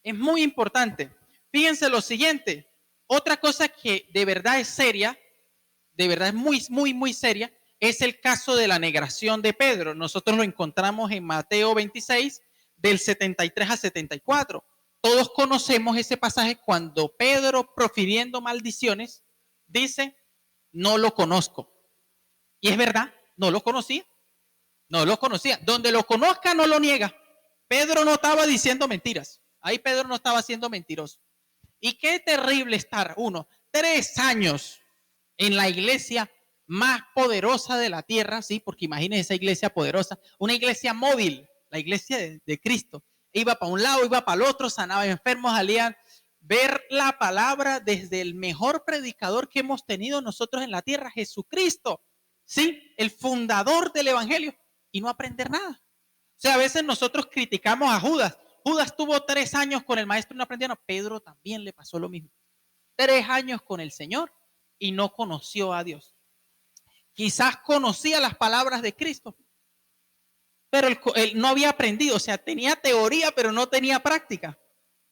Es muy importante. Fíjense lo siguiente, otra cosa que de verdad es seria, de verdad es muy seria, es el caso de la negación de Pedro. Nosotros lo encontramos en Mateo 26, del 73 a 74. Todos conocemos ese pasaje cuando Pedro, profiriendo maldiciones, dice, no lo conozco. Y es verdad, no lo conocía. No lo conocía. Donde lo conozca no lo niega. Pedro no estaba diciendo mentiras. Ahí Pedro no estaba siendo mentiroso. Y qué terrible estar uno 3 años en la iglesia más poderosa de la tierra, sí, porque imagínense esa iglesia poderosa, una iglesia móvil, la iglesia de Cristo. Iba para un lado, iba para el otro, sanaba enfermos, salían. Ver la palabra desde el mejor predicador que hemos tenido nosotros en la tierra, Jesucristo, sí, el fundador del evangelio, y no aprender nada. O sea, a veces nosotros criticamos a Judas. Judas tuvo 3 años con el maestro y no aprendió nada. Pedro también le pasó lo mismo. 3 años con el Señor y no conoció a Dios. Quizás conocía las palabras de Cristo, pero él no había aprendido. O sea, tenía teoría, pero no tenía práctica.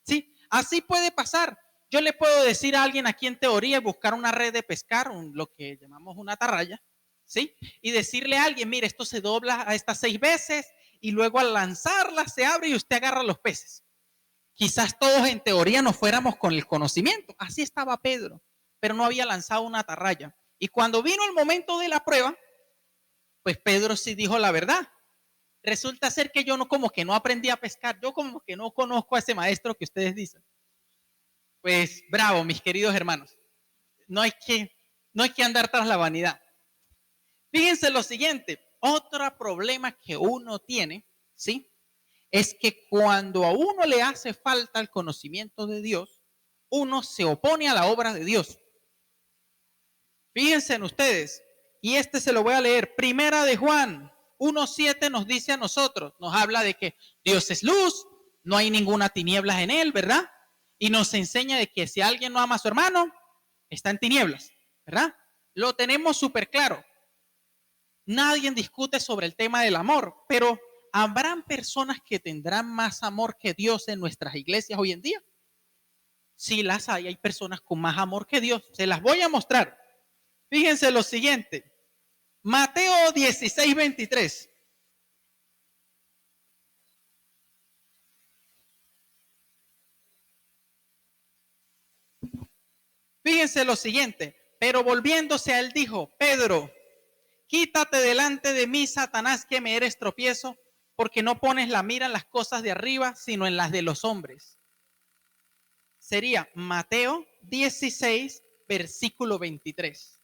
¿Sí? Así puede pasar. Yo le puedo decir a alguien aquí en teoría buscar una red de pescar, lo que llamamos una atarraya, ¿sí? Y decirle a alguien, mire, esto se dobla a estas 6 veces y luego al lanzarla se abre y usted agarra los peces. Quizás todos en teoría nos fuéramos con el conocimiento. Así estaba Pedro, pero no había lanzado una atarraya. Y cuando vino el momento de la prueba, pues Pedro sí dijo la verdad. Resulta ser que yo no, como que no aprendí a pescar, yo como que no conozco a ese maestro que ustedes dicen. Pues bravo, mis queridos hermanos. No hay que andar tras la vanidad. Fíjense lo siguiente, otro problema que uno tiene, ¿sí? Es que cuando a uno le hace falta el conocimiento de Dios, uno se opone a la obra de Dios. Fíjense en ustedes, y este se lo voy a leer. Primera de Juan 1:7 nos dice a nosotros, nos habla de que Dios es luz, no hay ninguna tinieblas en él, ¿verdad? Y nos enseña de que si alguien no ama a su hermano, está en tinieblas, ¿verdad? Lo tenemos súper claro. Nadie discute sobre el tema del amor, pero ¿habrán personas que tendrán más amor que Dios en nuestras iglesias hoy en día? Sí, las hay personas con más amor que Dios. Se las voy a mostrar. Fíjense lo siguiente. Mateo 16:23. Fíjense lo siguiente. Pero volviéndose a él dijo, Pedro, quítate delante de mí, Satanás, que me eres tropiezo, porque no pones la mira en las cosas de arriba, sino en las de los hombres. Sería Mateo 16, versículo 23.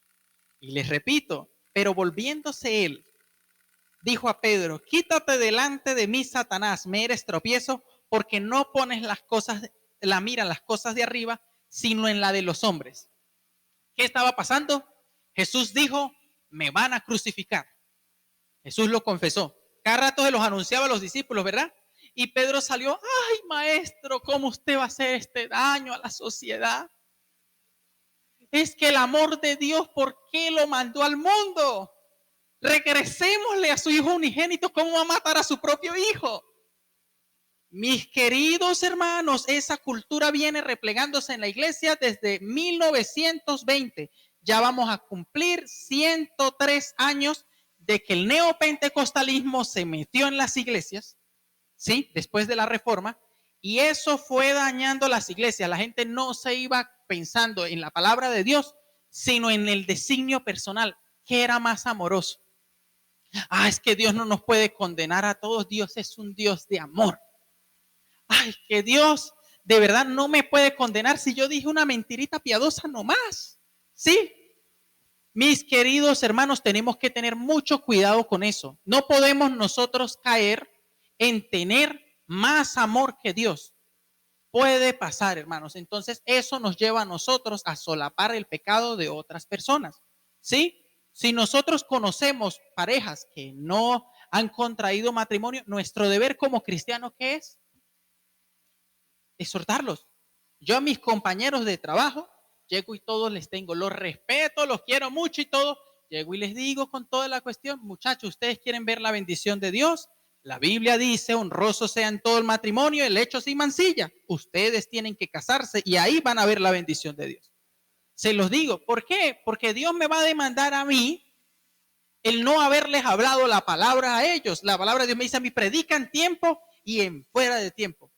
Y les repito, pero volviéndose él, dijo a Pedro, quítate delante de mí, Satanás, me eres tropiezo, porque no pones la mira en las cosas de arriba, sino en la de los hombres. ¿Qué estaba pasando? Jesús dijo, me van a crucificar. Jesús lo confesó. Cada rato se los anunciaba a los discípulos, ¿verdad? Y Pedro salió, ay maestro, ¿cómo usted va a hacer este daño a la sociedad? Es que el amor de Dios, ¿por qué lo mandó al mundo? Regresémosle a su hijo unigénito, ¿cómo va a matar a su propio hijo? Mis queridos hermanos, esa cultura viene replegándose en la iglesia desde 1920. Ya vamos a cumplir 103 años de que el neopentecostalismo se metió en las iglesias, ¿sí? Después de la reforma, y eso fue dañando las iglesias. La gente no se iba pensando en la palabra de Dios, sino en el designio personal, que era más amoroso. Es que Dios no nos puede condenar a todos, Dios es un Dios de amor. Que Dios de verdad no me puede condenar si yo dije una mentirita piadosa nomás. ¿Sí? Mis queridos hermanos, tenemos que tener mucho cuidado con eso. No podemos nosotros caer en tener más amor que Dios. Puede pasar, hermanos. Entonces, eso nos lleva a nosotros a solapar el pecado de otras personas. ¿Sí? Si nosotros conocemos parejas que no han contraído matrimonio, nuestro deber como cristianos, ¿qué es? Exhortarlos. Yo a mis compañeros de trabajo, llego y todos les tengo, los respeto, los quiero mucho y todo. Llego y les digo con toda la cuestión, muchachos, ustedes quieren ver la bendición de Dios. La Biblia dice, honroso sea en todo el matrimonio, el hecho sin mancilla. Ustedes tienen que casarse y ahí van a ver la bendición de Dios. Se los digo, ¿por qué? Porque Dios me va a demandar a mí el no haberles hablado la palabra a ellos. La palabra de Dios me dice a mí, predica en tiempo y en fuera de tiempo.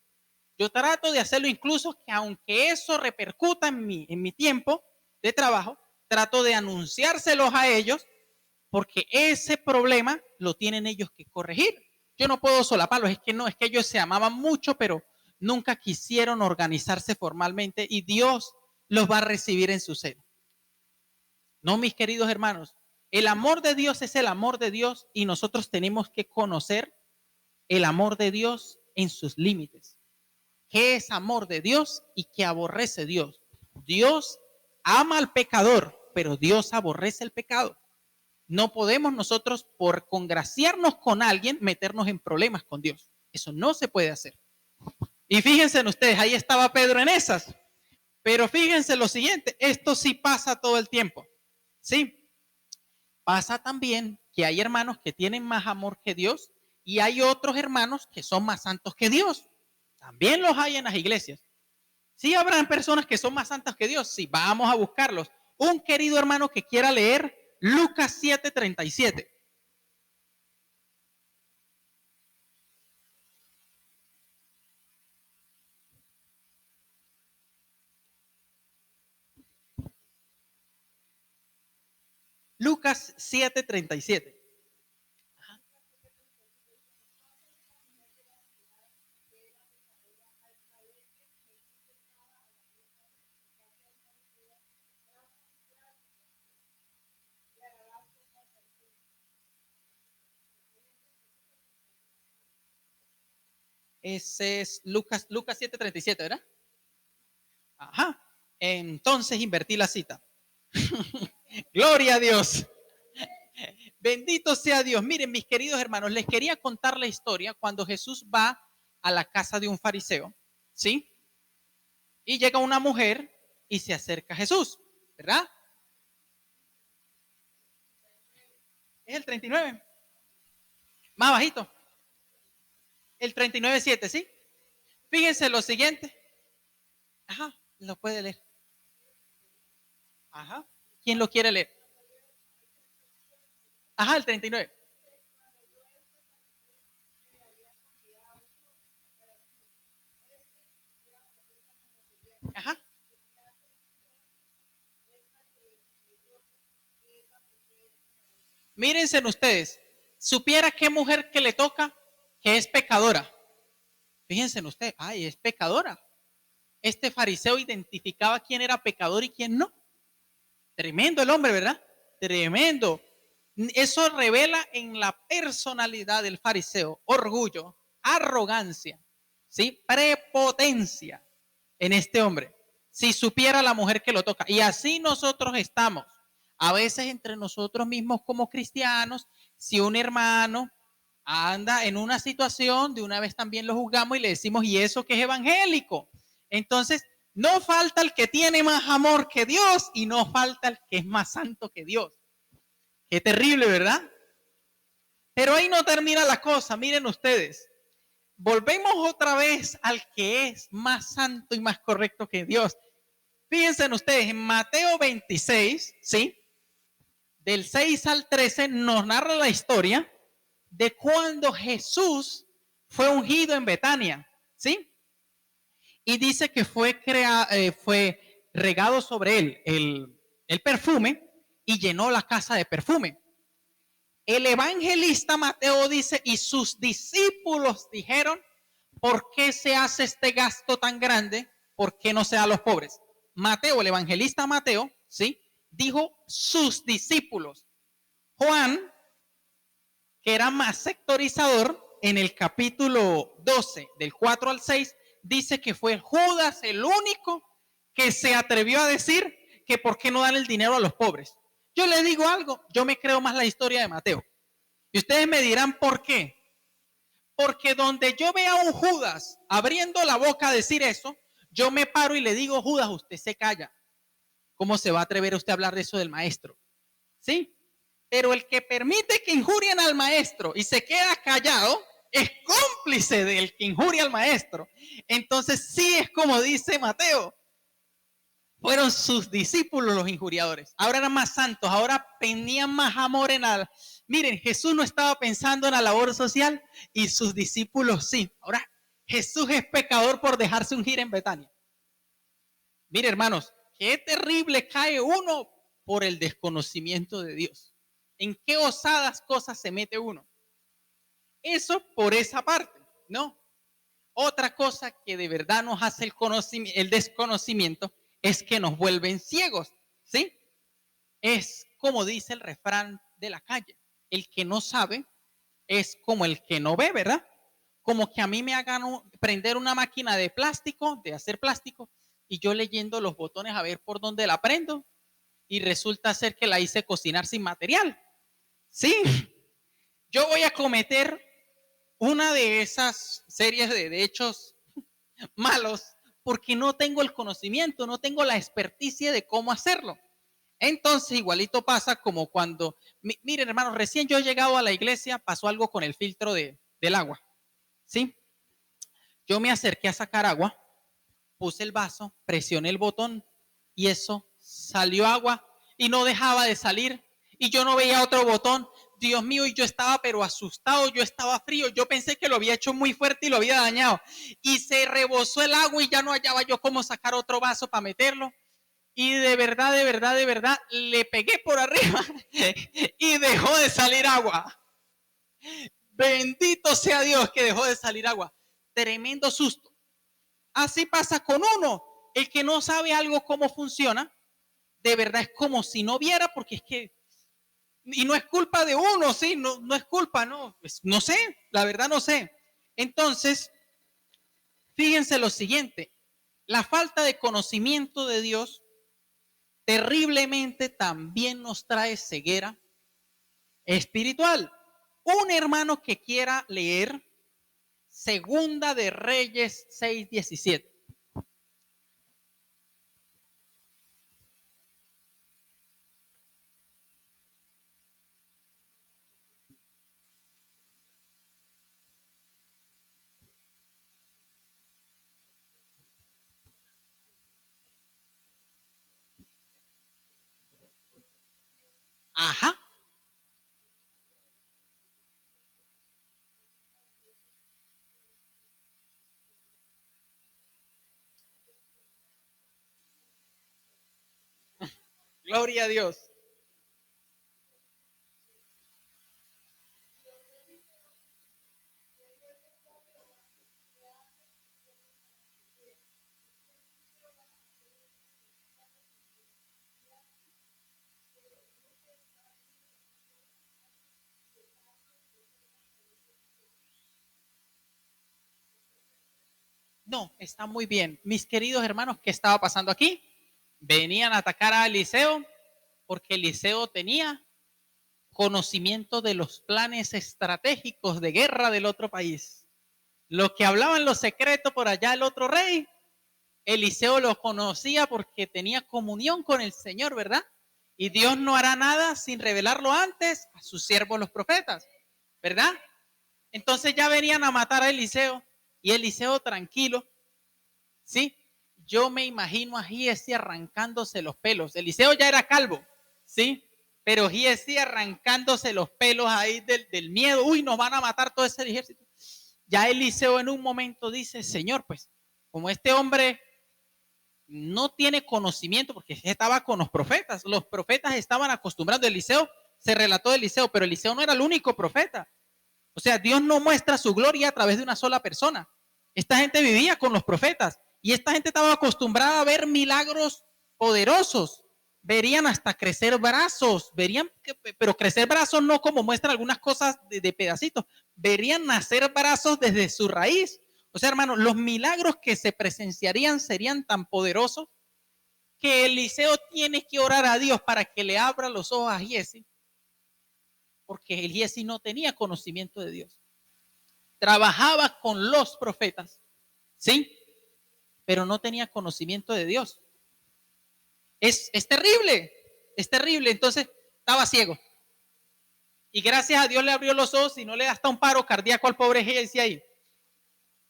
Yo trato de hacerlo incluso que aunque eso repercuta en mi tiempo de trabajo, trato de anunciárselos a ellos porque ese problema lo tienen ellos que corregir. Yo no puedo solaparlos, es que ellos se amaban mucho, pero nunca quisieron organizarse formalmente y Dios los va a recibir en su seno. No, mis queridos hermanos, el amor de Dios es el amor de Dios y nosotros tenemos que conocer el amor de Dios en sus límites. ¿Qué es amor de Dios y qué aborrece Dios? Dios ama al pecador, pero Dios aborrece el pecado. No podemos nosotros, por congraciarnos con alguien, meternos en problemas con Dios. Eso no se puede hacer. Y fíjense en ustedes, ahí estaba Pedro en esas. Pero fíjense lo siguiente, esto sí pasa todo el tiempo. Sí, pasa también que hay hermanos que tienen más amor que Dios y hay otros hermanos que son más santos que Dios. También los hay en las iglesias. Sí habrán personas que son más santas que Dios. Sí, vamos a buscarlos. Un querido hermano que quiera leer Lucas 7:37. Lucas 7:37. Ese es Lucas 7:37, ¿verdad? Ajá. Entonces invertí la cita. Gloria a Dios. Bendito sea Dios. Miren, mis queridos hermanos, les quería contar la historia cuando Jesús va a la casa de un fariseo, ¿sí? Y llega una mujer y se acerca a Jesús, ¿verdad? Es el 39. Más bajito. El 39:7, ¿sí? Fíjense lo siguiente. Ajá, lo puede leer. Ajá. ¿Quién lo quiere leer? Ajá, el 39. Ajá. mírense en ustedes, supiera qué mujer que le toca que es pecadora. Fíjense en usted, ay, es pecadora. Este fariseo identificaba quién era pecador y quién no. Tremendo el hombre, ¿verdad? Tremendo. Eso revela en la personalidad del fariseo orgullo, arrogancia, ¿sí? Prepotencia en este hombre. Si supiera la mujer que lo toca. Y así nosotros estamos. A veces entre nosotros mismos como cristianos, si un hermano anda en una situación, de una vez también lo juzgamos y le decimos, ¿y eso que es evangélico? Entonces, no falta el que tiene más amor que Dios y no falta el que es más santo que Dios. Qué terrible, ¿verdad? Pero ahí no termina la cosa, miren ustedes. Volvemos otra vez al que es más santo y más correcto que Dios. Fíjense en ustedes, en Mateo 26, ¿sí? Del 6 al 13 nos narra la historia de cuando Jesús fue ungido en Betania, ¿sí? Y dice que fue regado sobre él el perfume y llenó la casa de perfume. El evangelista Mateo dice, y sus discípulos dijeron, ¿por qué se hace este gasto tan grande? ¿Por qué no se da a los pobres? Mateo, el evangelista Mateo, ¿sí? Dijo sus discípulos. Juan, que era más sectorizador, en el capítulo 12, del 4 al 6, dice que fue Judas el único que se atrevió a decir que por qué no dan el dinero a los pobres. Yo les digo algo, yo me creo más la historia de Mateo. Y ustedes me dirán por qué. Porque donde yo vea a un Judas abriendo la boca a decir eso, yo me paro y le digo, Judas, usted se calla. ¿Cómo se va a atrever usted a hablar de eso del maestro? ¿Sí? Pero el que permite que injurien al maestro y se queda callado es cómplice del que injuria al maestro. Entonces sí es como dice Mateo. Fueron sus discípulos los injuriadores. Ahora eran más santos, ahora tenían más amor en la... Miren, Jesús no estaba pensando en la labor social y sus discípulos sí. Ahora Jesús es pecador por dejarse ungir en Betania. Mire, hermanos, qué terrible cae uno por el desconocimiento de Dios. ¿En qué osadas cosas se mete uno? Eso por esa parte, ¿no? Otra cosa que de verdad nos hace el desconocimiento es que nos vuelven ciegos, ¿sí? Es como dice el refrán de la calle, el que no sabe es como el que no ve, ¿verdad? Como que a mí me hagan prender una máquina de plástico, de hacer plástico, y yo leyendo los botones a ver por dónde la prendo, y resulta ser que la hice cocinar sin material, ¿sí? Yo voy a cometer una de esas series de hechos malos porque no tengo el conocimiento, no tengo la experticia de cómo hacerlo. Entonces, igualito pasa como cuando, miren hermanos, recién yo he llegado a la iglesia, pasó algo con el filtro del agua, ¿sí? Yo me acerqué a sacar agua, puse el vaso, presioné el botón y eso salió agua y no dejaba de salir y yo no veía otro botón. Dios mío, y yo estaba pero asustado, yo estaba frío, yo pensé que lo había hecho muy fuerte y lo había dañado. Y se rebosó el agua y ya no hallaba yo cómo sacar otro vaso para meterlo. Y de verdad, de verdad, de verdad, le pegué por arriba y dejó de salir agua. Bendito sea Dios que dejó de salir agua. Tremendo susto. Así pasa con uno. El que no sabe algo cómo funciona, de verdad es como si no viera, porque es que, y no es culpa de uno, sí, no, no es culpa, no, pues, no sé, la verdad no sé. Entonces, fíjense lo siguiente, la falta de conocimiento de Dios terriblemente también nos trae ceguera espiritual. Un hermano que quiera leer Segunda de Reyes 6:17. Ajá. Gloria a Dios. No, está muy bien. Mis queridos hermanos, ¿qué estaba pasando aquí? Venían a atacar a Eliseo porque Eliseo tenía conocimiento de los planes estratégicos de guerra del otro país. Lo que hablaban los secretos por allá el otro rey, Eliseo lo conocía porque tenía comunión con el Señor, ¿verdad? Y Dios no hará nada sin revelarlo antes a sus siervos los profetas, ¿verdad? Entonces ya venían a matar a Eliseo y Eliseo tranquilo, ¿sí? Yo me imagino a Giesi arrancándose los pelos. Eliseo ya era calvo, ¿sí? Pero Giesi arrancándose los pelos ahí del miedo. Uy, nos van a matar todo ese ejército. Ya Eliseo en un momento dice, Señor, pues, como este hombre no tiene conocimiento, porque estaba con los profetas estaban acostumbrados, Eliseo, se relató de Eliseo, pero Eliseo no era el único profeta. O sea, Dios no muestra su gloria a través de una sola persona. Esta gente vivía con los profetas y esta gente estaba acostumbrada a ver milagros poderosos. Verían hasta crecer brazos, pero crecer brazos no como muestran algunas cosas de pedacitos, verían nacer brazos desde su raíz. O sea, hermano, los milagros que se presenciarían serían tan poderosos que Eliseo tiene que orar a Dios para que le abra los ojos a Giesi, porque el Giesi no tenía conocimiento de Dios. Trabajaba con los profetas, ¿sí? Pero no tenía conocimiento de Dios. Es terrible, es terrible. Entonces estaba ciego. Y gracias a Dios le abrió los ojos y no le da hasta un paro cardíaco al pobre Giesi ahí.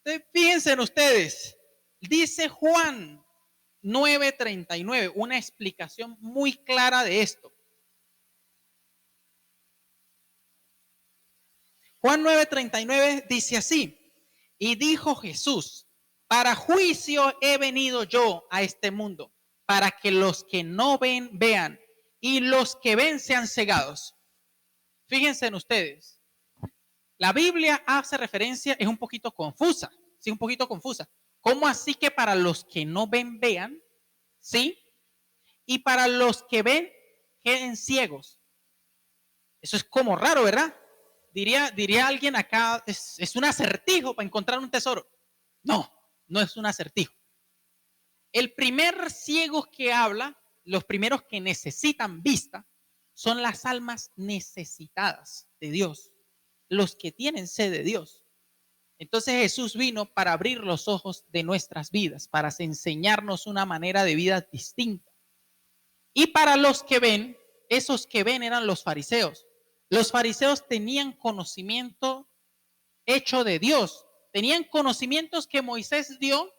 Entonces, fíjense ustedes, dice Juan 9:39, una explicación muy clara de esto. Juan 9:39 dice así, y dijo Jesús, para juicio he venido yo a este mundo, para que los que no ven, vean, y los que ven sean cegados. Fíjense en ustedes, la Biblia hace referencia, es un poquito confusa, sí, un poquito confusa. ¿Cómo así que para los que no ven, vean? ¿Sí? Y para los que ven, queden ciegos. Eso es como raro, ¿verdad? Diría alguien acá, es un acertijo para encontrar un tesoro. No, no es un acertijo. El primer ciego que habla, los primeros que necesitan vista, son las almas necesitadas de Dios, los que tienen sed de Dios. Entonces Jesús vino para abrir los ojos de nuestras vidas, para enseñarnos una manera de vida distinta. Y para los que ven, esos que ven eran los fariseos. Los fariseos tenían conocimiento hecho de Dios, tenían conocimientos que Moisés dio,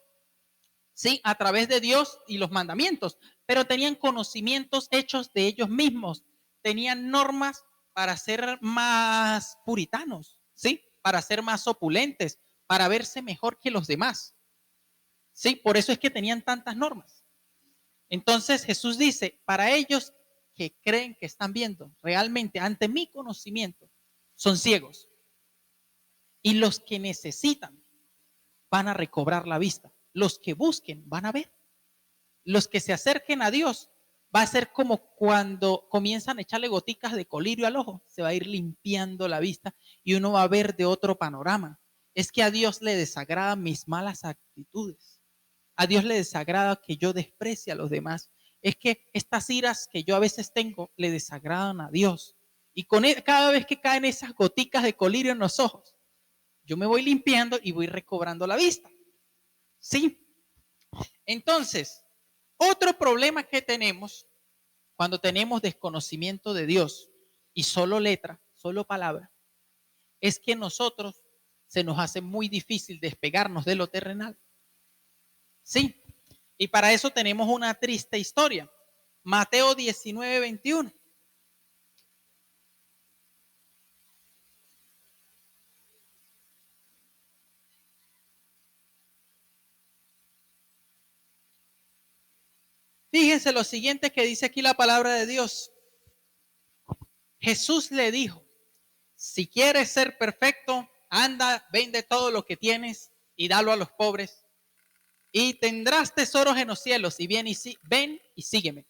sí, a través de Dios y los mandamientos, pero tenían conocimientos hechos de ellos mismos, tenían normas para ser más puritanos, sí, para ser más opulentes, para verse mejor que los demás. Sí, por eso es que tenían tantas normas. Entonces Jesús dice, para ellos que creen que están viendo realmente ante mi conocimiento, son ciegos. Y los que necesitan van a recobrar la vista. Los que busquen van a ver. Los que se acerquen a Dios va a ser como cuando comienzan a echarle goticas de colirio al ojo. Se va a ir limpiando la vista y uno va a ver de otro panorama. Es que a Dios le desagradan mis malas actitudes. A Dios le desagrada que yo desprecie a los demás. Es que estas iras que yo a veces tengo le desagradan a Dios. Y cada vez que caen esas goticas de colirio en los ojos, yo me voy limpiando y voy recobrando la vista. ¿Sí? Entonces, otro problema que tenemos cuando tenemos desconocimiento de Dios y solo letra, solo palabra, es que nosotros se nos hace muy difícil despegarnos de lo terrenal. Sí, y para eso tenemos una triste historia. Mateo 19:21. Fíjense lo siguiente que dice aquí la palabra de Dios. Jesús le dijo, si quieres ser perfecto, anda, vende todo lo que tienes y dalo a los pobres y tendrás tesoros en los cielos y ven y sígueme.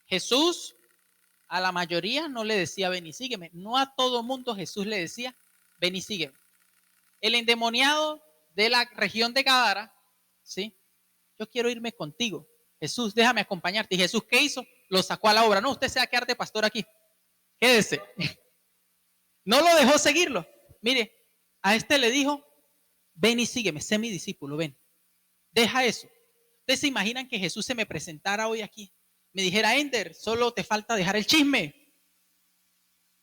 Jesús a la mayoría no le decía ven y sígueme, no a todo mundo Jesús le decía ven y sígueme. El endemoniado de la región de Gadara ¿sí? Yo quiero irme contigo. Jesús, déjame acompañarte. Y Jesús, ¿qué hizo? Lo sacó a la obra. No, usted se va a quedar de pastor aquí. Quédese. No lo dejó seguirlo. Mire, a este le dijo, ven y sígueme, sé mi discípulo, ven. Deja eso. ¿Ustedes se imaginan que Jesús se me presentara hoy aquí? Me dijera, Ender, solo te falta dejar el chisme.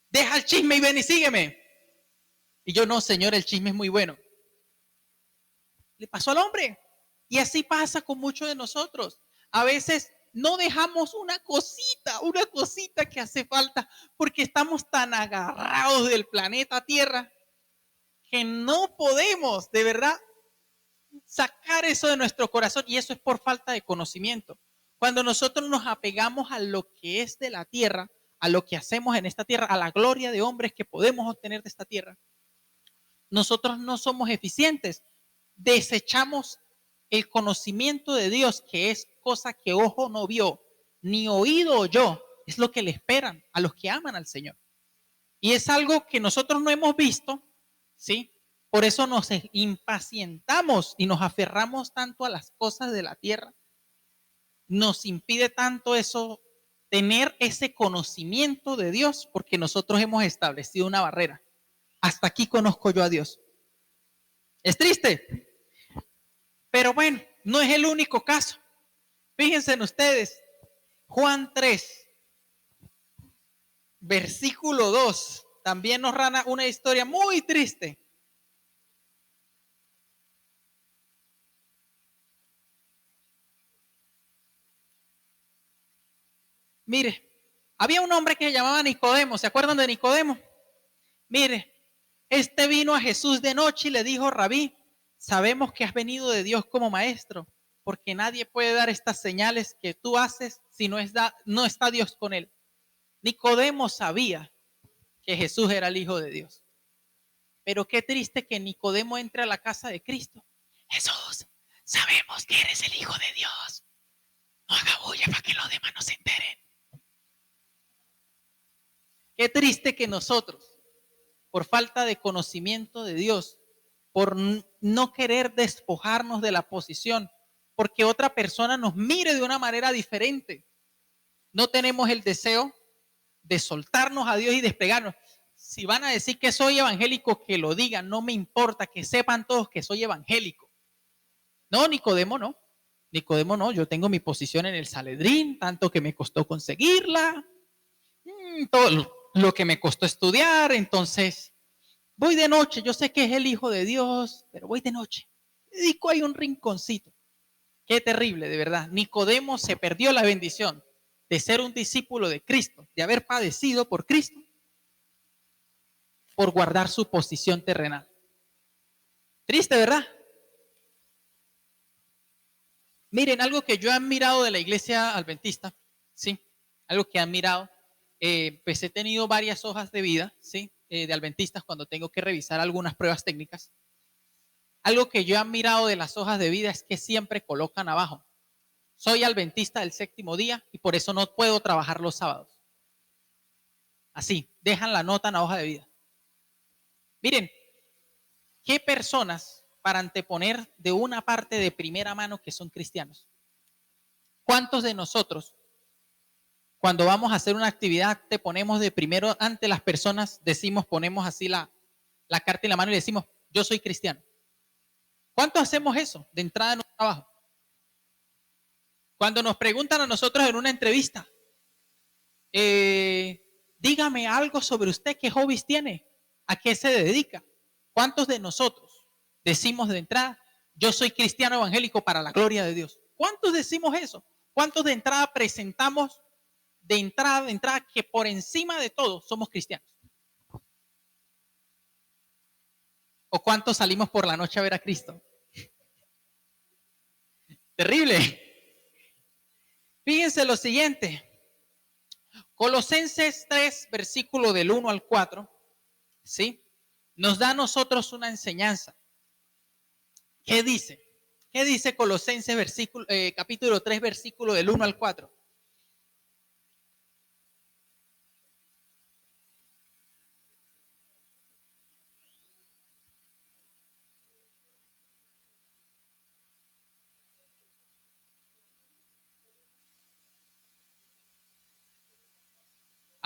Deja el chisme y ven y sígueme. Y yo, no, Señor, el chisme es muy bueno. Le pasó al hombre. Y así pasa con muchos de nosotros. A veces no dejamos una cosita que hace falta, porque estamos tan agarrados del planeta Tierra que no podemos, de verdad, sacar eso de nuestro corazón. Y eso es por falta de conocimiento. Cuando nosotros nos apegamos a lo que es de la tierra, a lo que hacemos en esta tierra, a la gloria de hombres que podemos obtener de esta tierra, nosotros no somos eficientes. Desechamos el conocimiento de Dios, que es cosa que ojo no vio, ni oído oyó. Es lo que le esperan a los que aman al Señor. Y es algo que nosotros no hemos visto, ¿sí? Por eso nos impacientamos y nos aferramos tanto a las cosas de la tierra. Nos impide tanto eso, tener ese conocimiento de Dios, porque nosotros hemos establecido una barrera. Hasta aquí conozco yo a Dios. Es triste, pero bueno, no es el único caso. Fíjense en ustedes, Juan 3, versículo 2, también nos narra una historia muy triste. Mire, había un hombre que se llamaba Nicodemo, ¿se acuerdan de Nicodemo? Mire, este vino a Jesús de noche y le dijo, Rabí, sabemos que has venido de Dios como maestro, porque nadie puede dar estas señales que tú haces si no está Dios con él. Nicodemo sabía que Jesús era el Hijo de Dios. Pero qué triste que Nicodemo entre a la casa de Cristo. Jesús, sabemos que eres el Hijo de Dios. No haga bulla para que los demás no se enteren. Qué triste que nosotros, por falta de conocimiento de Dios, por no querer despojarnos de la posición, porque otra persona nos mire de una manera diferente, no tenemos el deseo de soltarnos a Dios y despegarnos. Si van a decir que soy evangélico, que lo digan, no me importa, que sepan todos que soy evangélico. No, Nicodemo no. Nicodemo no, yo tengo mi posición en el Sanedrín, tanto que me costó conseguirla, todo lo que me costó estudiar, entonces voy de noche, yo sé que es el Hijo de Dios, pero voy de noche. Dedico ahí un rinconcito. Qué terrible, de verdad. Nicodemo se perdió la bendición de ser un discípulo de Cristo, de haber padecido por Cristo, por guardar su posición terrenal. Triste, ¿verdad? Miren, algo que yo he admirado de la iglesia adventista, ¿sí? Algo que he admirado, pues he tenido varias hojas de vida, ¿sí? De adventistas cuando tengo que revisar algunas pruebas técnicas. Algo que yo he admirado de las hojas de vida es que siempre colocan abajo, soy adventista del séptimo día y por eso no puedo trabajar los sábados. Así, dejan la nota en la hoja de vida. Miren, ¿qué personas para anteponer de una parte de primera mano que son cristianos? ¿Cuántos de nosotros, cuando vamos a hacer una actividad, te ponemos de primero ante las personas, decimos, ponemos así la carta en la mano y decimos, yo soy cristiano? ¿Cuántos hacemos eso de entrada en un trabajo? Cuando nos preguntan a nosotros en una entrevista, dígame algo sobre usted, qué hobbies tiene, a qué se dedica. ¿Cuántos de nosotros decimos de entrada, yo soy cristiano evangélico para la gloria de Dios? ¿Cuántos decimos eso? ¿Cuántos de entrada presentamos de entrada que por encima de todo somos cristianos? ¿O cuántos salimos por la noche a ver a Cristo? Terrible. Fíjense lo siguiente. Colosenses 3, versículo del 1 al 4, ¿sí? Nos da a nosotros una enseñanza. ¿Qué dice? ¿Qué dice Colosenses capítulo 3, versículo del 1 al 4?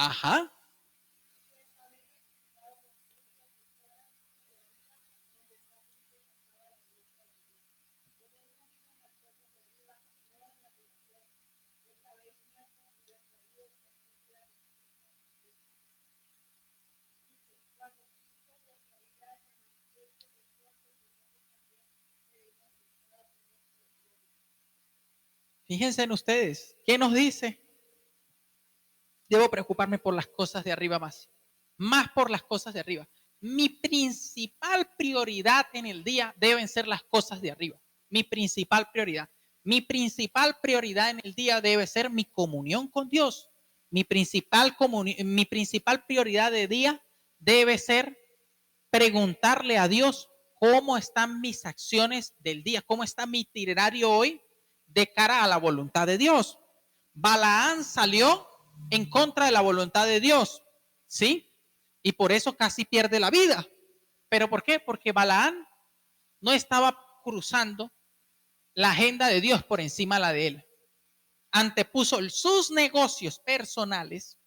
Ajá. Fíjense en ustedes, ¿qué nos dice? Debo preocuparme por las cosas de arriba más por las cosas de arriba. Mi principal prioridad en el día deben ser las cosas de arriba. Mi principal prioridad. Mi principal prioridad en el día debe ser mi comunión con Dios. Mi principal prioridad de día debe ser preguntarle a Dios cómo están mis acciones del día, cómo está mi itinerario hoy de cara a la voluntad de Dios. Balaán salió en contra de la voluntad de Dios, ¿sí? Y por eso casi pierde la vida. ¿Pero por qué? Porque Balaán no estaba cruzando la agenda de Dios por encima de la de él. Antepuso sus negocios personales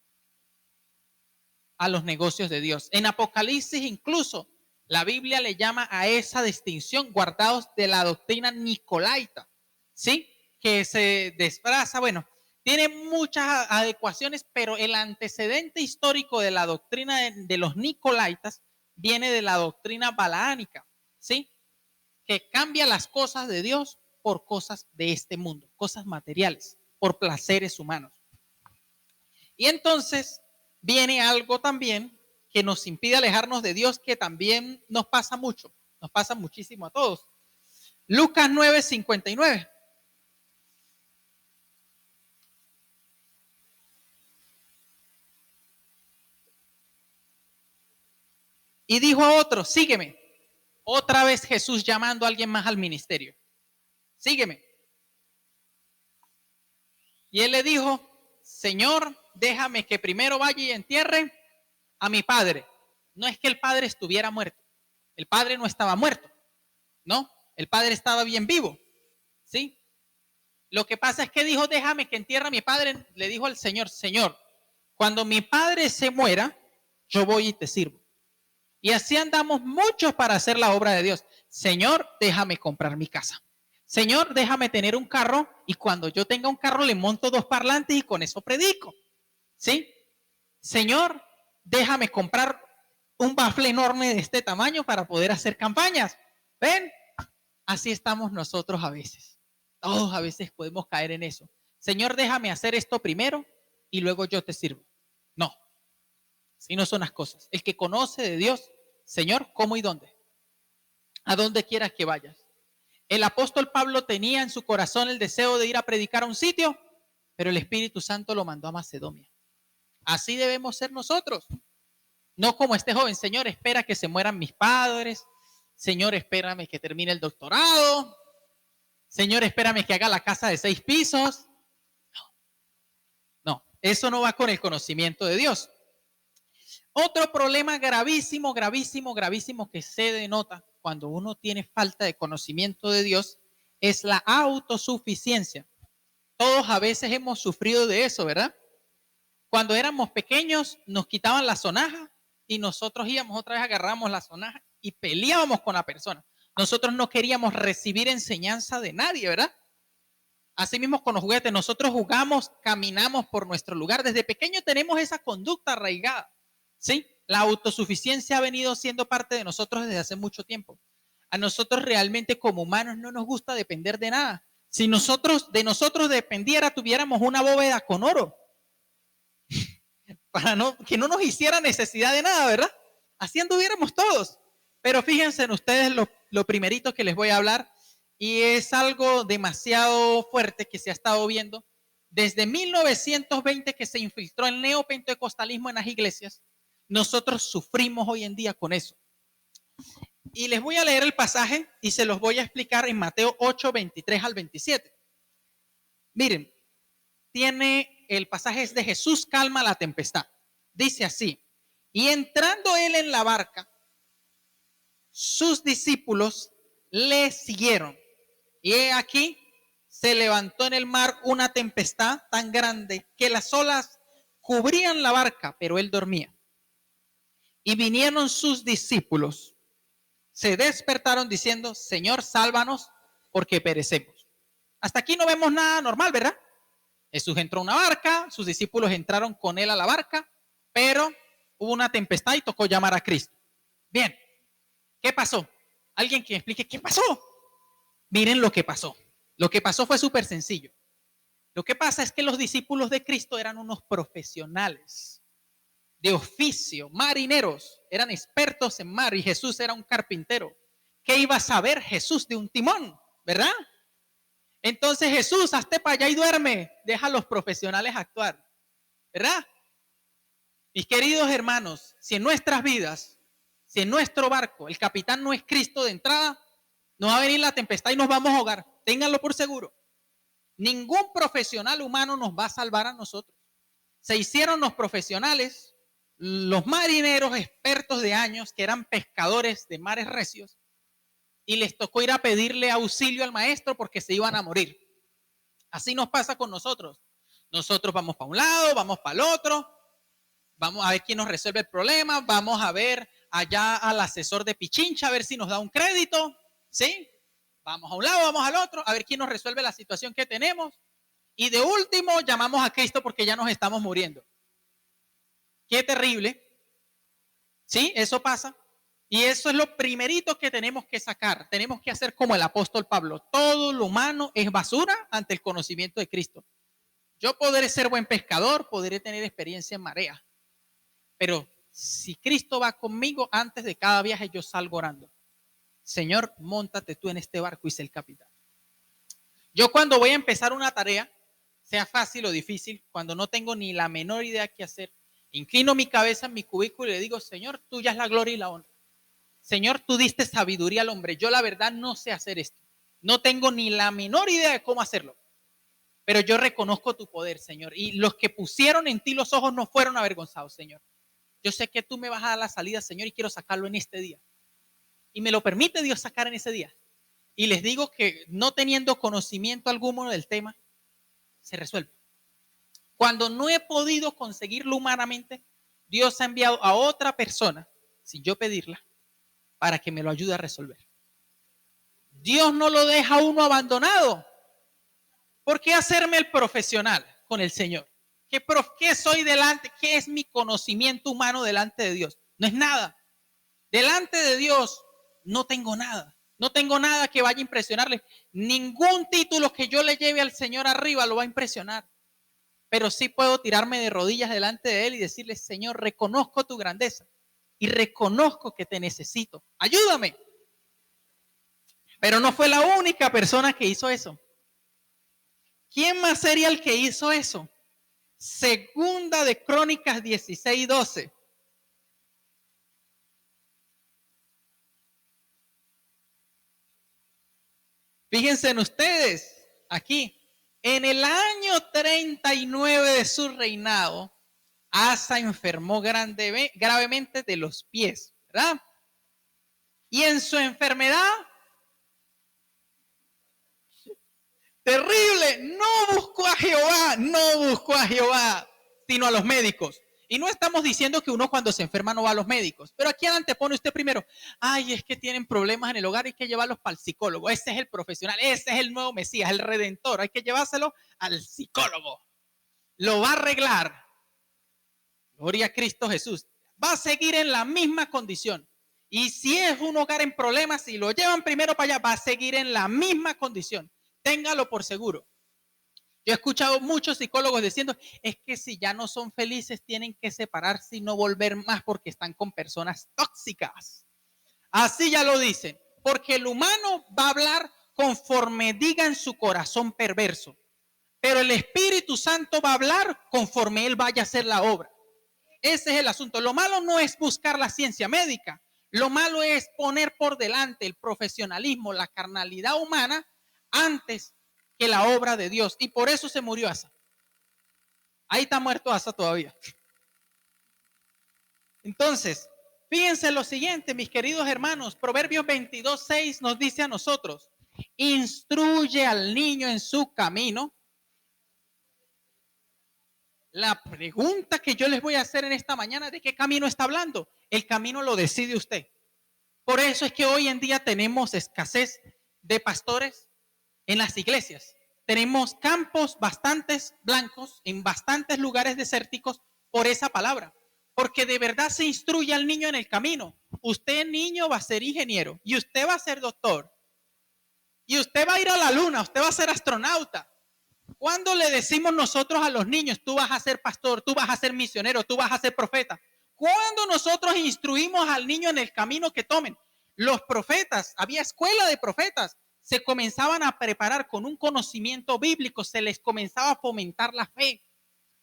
a los negocios de Dios. En Apocalipsis incluso la Biblia le llama a esa distinción guardados de la doctrina nicolaita, ¿sí? Que se desplaza, bueno, tiene muchas adecuaciones, pero el antecedente histórico de la doctrina de los nicolaitas viene de la doctrina balaánica, ¿sí? Que cambia las cosas de Dios por cosas de este mundo, cosas materiales, por placeres humanos. Y entonces viene algo también que nos impide alejarnos de Dios, que también nos pasa mucho, nos pasa muchísimo a todos. Lucas 9:59. Y dijo a otro, sígueme. Otra vez Jesús llamando a alguien más al ministerio. Sígueme. Y él le dijo, Señor, déjame que primero vaya y entierre a mi padre. No es que el padre estuviera muerto. El padre no estaba muerto. No, el padre estaba bien vivo. ¿Sí? Lo que pasa es que dijo, déjame que entierre a mi padre. Le dijo al Señor, Señor, cuando mi padre se muera, yo voy y te sirvo. Y así andamos muchos para hacer la obra de Dios. Señor, déjame comprar mi casa. Señor, déjame tener un carro y cuando yo tenga un carro le monto 2 parlantes y con eso predico. ¿Sí? Señor, déjame comprar un bafle enorme de este tamaño para poder hacer campañas. ¿Ven? Así estamos nosotros a veces. Todos a veces podemos caer en eso. Señor, déjame hacer esto primero y luego yo te sirvo. No, así no son las cosas. El que conoce de Dios, Señor, ¿cómo y dónde? A donde quieras que vayas. El apóstol Pablo tenía en su corazón el deseo de ir a predicar a un sitio, pero el Espíritu Santo lo mandó a Macedonia. Así debemos ser nosotros. No como este joven, Señor, espera que se mueran mis padres. Señor, espérame que termine el doctorado. Señor, espérame que haga la casa de 6 pisos. No, eso no va con el conocimiento de Dios. Otro problema gravísimo, gravísimo, gravísimo que se denota cuando uno tiene falta de conocimiento de Dios es la autosuficiencia. Todos a veces hemos sufrido de eso, ¿verdad? Cuando éramos pequeños nos quitaban la sonaja y nosotros íbamos otra vez, agarramos la sonaja y peleábamos con la persona. Nosotros no queríamos recibir enseñanza de nadie, ¿verdad? Así mismo con los juguetes, nosotros jugamos, caminamos por nuestro lugar. Desde pequeño tenemos esa conducta arraigada, ¿sí? La autosuficiencia ha venido siendo parte de nosotros desde hace mucho tiempo. A nosotros realmente como humanos no nos gusta depender de nada. Si de nosotros dependiera, tuviéramos una bóveda con oro para que no nos hiciera necesidad de nada, ¿verdad? Así anduviéramos todos. Pero fíjense en ustedes lo primerito que les voy a hablar y es algo demasiado fuerte que se ha estado viendo desde 1920 que se infiltró el neopentecostalismo en las iglesias. Nosotros sufrimos hoy en día con eso. Y les voy a leer el pasaje y se los voy a explicar en Mateo 8, 23 al 27. Miren, el pasaje es de Jesús calma la tempestad. Dice así, y entrando él en la barca, sus discípulos le siguieron. Y he aquí, se levantó en el mar una tempestad tan grande que las olas cubrían la barca, pero él dormía. Y vinieron sus discípulos, se despertaron diciendo, Señor, sálvanos, porque perecemos. Hasta aquí no vemos nada normal, ¿verdad? Jesús entró a una barca, sus discípulos entraron con él a la barca, pero hubo una tempestad y tocó llamar a Cristo. Bien, ¿qué pasó? Alguien que explique qué pasó. Miren lo que pasó. Lo que pasó fue súper sencillo. Lo que pasa es que los discípulos de Cristo eran unos profesionales de oficio, marineros, eran expertos en mar y Jesús era un carpintero. ¿Qué iba a saber Jesús de un timón? ¿Verdad? Entonces Jesús, hazte para allá y duerme. Deja a los profesionales actuar. ¿Verdad? Mis queridos hermanos, si en nuestras vidas, si en nuestro barco el capitán no es Cristo de entrada, nos va a venir la tempestad y nos vamos a ahogar. Ténganlo por seguro. Ningún profesional humano nos va a salvar a nosotros. Se hicieron los profesionales, los marineros expertos de años, que eran pescadores de mares recios, y les tocó ir a pedirle auxilio al maestro porque se iban a morir. Así nos pasa con nosotros. Nosotros vamos para un lado, vamos para el otro, vamos a ver quién nos resuelve el problema, vamos a ver allá al asesor de Pichincha a ver si nos da un crédito, ¿sí? Vamos a un lado, vamos al otro, a ver quién nos resuelve la situación que tenemos. Y de último llamamos a Cristo porque ya nos estamos muriendo. Qué terrible. ¿Sí? Eso pasa. Y eso es lo primerito que tenemos que sacar. Tenemos que hacer como el apóstol Pablo. Todo lo humano es basura ante el conocimiento de Cristo. Yo podré ser buen pescador, podré tener experiencia en marea. Pero si Cristo va conmigo, antes de cada viaje yo salgo orando. Señor, móntate tú en este barco y sé el capitán. Yo cuando voy a empezar una tarea, sea fácil o difícil, cuando no tengo ni la menor idea qué hacer, inclino mi cabeza en mi cubículo y le digo, Señor, tuya es la gloria y la honra. Señor, tú diste sabiduría al hombre. Yo la verdad no sé hacer esto. No tengo ni la menor idea de cómo hacerlo. Pero yo reconozco tu poder, Señor. Y los que pusieron en ti los ojos no fueron avergonzados, Señor. Yo sé que tú me vas a dar la salida, Señor, y quiero sacarlo en este día. Y me lo permite Dios sacar en ese día. Y les digo que no teniendo conocimiento alguno del tema, se resuelve. Cuando no he podido conseguirlo humanamente, Dios ha enviado a otra persona, sin yo pedirla, para que me lo ayude a resolver. Dios no lo deja a uno abandonado. ¿Por qué hacerme el profesional con el Señor? ¿Qué soy delante? ¿Qué es mi conocimiento humano delante de Dios? No es nada. Delante de Dios no tengo nada. No tengo nada que vaya a impresionarle. Ningún título que yo le lleve al Señor arriba lo va a impresionar. Pero sí puedo tirarme de rodillas delante de Él y decirle, Señor, reconozco tu grandeza y reconozco que te necesito. Ayúdame. Pero no fue la única persona que hizo eso. ¿Quién más sería el que hizo eso? Segunda de Crónicas 16:12. Fíjense en ustedes, aquí, en el año 39 de su reinado, Asa enfermó gravemente de los pies, ¿verdad? Y en su enfermedad, terrible, no buscó a Jehová, sino a los médicos. Y no estamos diciendo que uno cuando se enferma no va a los médicos, pero aquí antepone usted primero, ay, es que tienen problemas en el hogar, hay que llevarlos para el psicólogo, ese es el profesional, ese es el nuevo Mesías, el Redentor, hay que llevárselo al psicólogo, lo va a arreglar. Gloria a Cristo Jesús, va a seguir en la misma condición. Y si es un hogar en problemas, si lo llevan primero para allá, va a seguir en la misma condición. Téngalo por seguro. Yo he escuchado muchos psicólogos diciendo, es que si ya no son felices, tienen que separarse y no volver más porque están con personas tóxicas. Así ya lo dicen, porque el humano va a hablar conforme diga en su corazón perverso, pero el Espíritu Santo va a hablar conforme Él vaya a hacer la obra. Ese es el asunto. Lo malo no es buscar la ciencia médica, lo malo es poner por delante el profesionalismo, la carnalidad humana antes que la obra de Dios. Y por eso se murió Asa. Ahí está muerto Asa todavía. Entonces, fíjense lo siguiente, mis queridos hermanos. Proverbios 22:6 nos dice a nosotros, instruye al niño en su camino La pregunta que yo les voy a hacer en esta mañana, ¿de qué camino está hablando? El camino lo decide usted. Por eso es que hoy en día tenemos escasez de pastores en las iglesias. Tenemos campos bastantes blancos en bastantes lugares desérticos por esa palabra. Porque de verdad se instruye al niño en el camino. Usted, niño, va a ser ingeniero y usted va a ser doctor. Y usted va a ir a la luna, usted va a ser astronauta. ¿Cuándo le decimos nosotros a los niños, tú vas a ser pastor, tú vas a ser misionero, tú vas a ser profeta? ¿Cuándo nosotros instruimos al niño en el camino que tomen? Los profetas, había escuela de profetas, se comenzaban a preparar con un conocimiento bíblico, se les comenzaba a fomentar la fe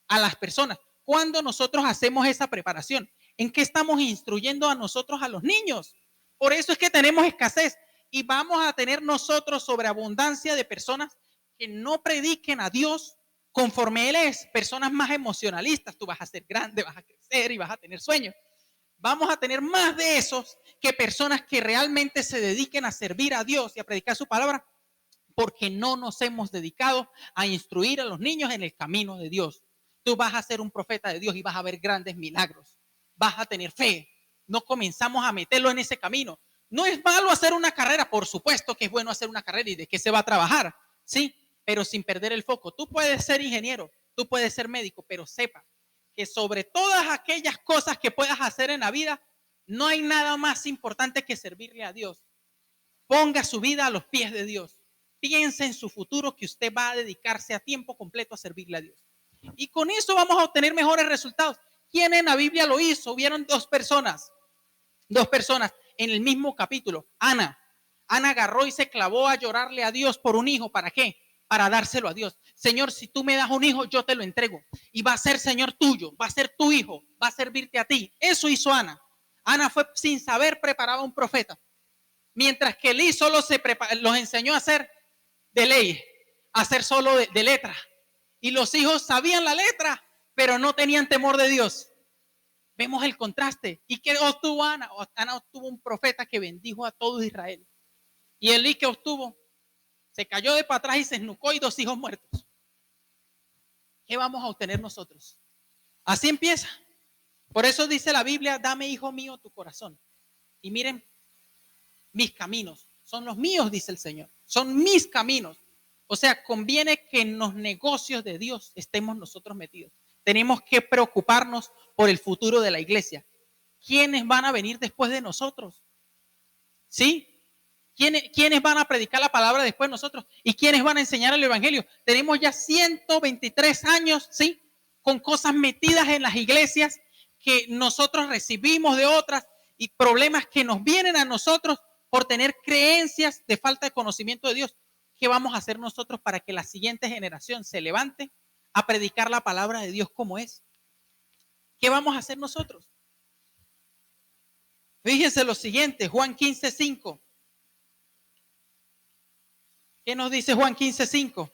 a las personas. ¿Cuándo nosotros hacemos esa preparación? ¿En qué estamos instruyendo a nosotros a los niños? Por eso es que tenemos escasez y vamos a tener nosotros sobreabundancia de personas que no prediquen a Dios conforme Él es, personas más emocionalistas. Tú vas a ser grande, vas a crecer y vas a tener sueños. Vamos a tener más de esos que personas que realmente se dediquen a servir a Dios y a predicar su palabra, porque no nos hemos dedicado a instruir a los niños en el camino de Dios. Tú vas a ser un profeta de Dios y vas a ver grandes milagros. Vas a tener fe. No comenzamos a meterlo en ese camino. No es malo hacer una carrera, por supuesto que es bueno hacer una carrera y de qué se va a trabajar, ¿sí? Pero sin perder el foco. Tú puedes ser ingeniero, tú puedes ser médico, pero sepa que sobre todas aquellas cosas que puedas hacer en la vida, no hay nada más importante que servirle a Dios. Ponga su vida a los pies de Dios. Piense en su futuro, que usted va a dedicarse a tiempo completo a servirle a Dios. Y con eso vamos a obtener mejores resultados. ¿Quién en la Biblia lo hizo? Hubieron dos personas en el mismo capítulo. Ana agarró y se clavó a llorarle a Dios por un hijo. ¿Para qué? Para dárselo a Dios. Señor, si tú me das un hijo, yo te lo entrego. Y va a ser, Señor, tuyo. Va a ser tu hijo. Va a servirte a ti. Eso hizo Ana. Ana fue sin saber preparaba a un profeta. Mientras que Elí solo los enseñó a hacer de ley, a hacer solo de letra. Y los hijos sabían la letra, pero no tenían temor de Dios. Vemos el contraste. ¿Y qué obtuvo Ana? Ana obtuvo un profeta que bendijo a todo Israel. Y Elí, que obtuvo, se cayó de para atrás y se esnucó y 2 hijos muertos. ¿Qué vamos a obtener nosotros? Así empieza. Por eso dice la Biblia, dame, hijo mío, tu corazón. Y miren, mis caminos son los míos, dice el Señor. Son mis caminos. O sea, conviene que en los negocios de Dios estemos nosotros metidos. Tenemos que preocuparnos por el futuro de la iglesia. ¿Quiénes van a venir después de nosotros? ¿Sí? ¿Quiénes van a predicar la palabra después de nosotros? ¿Y quiénes van a enseñar el evangelio? Tenemos ya 123 años, ¿sí? Con cosas metidas en las iglesias que nosotros recibimos de otras y problemas que nos vienen a nosotros por tener creencias de falta de conocimiento de Dios. ¿Qué vamos a hacer nosotros para que la siguiente generación se levante a predicar la palabra de Dios como es? ¿Qué vamos a hacer nosotros? Fíjense lo siguiente, Juan 15:5. ¿Qué nos dice Juan 15:5?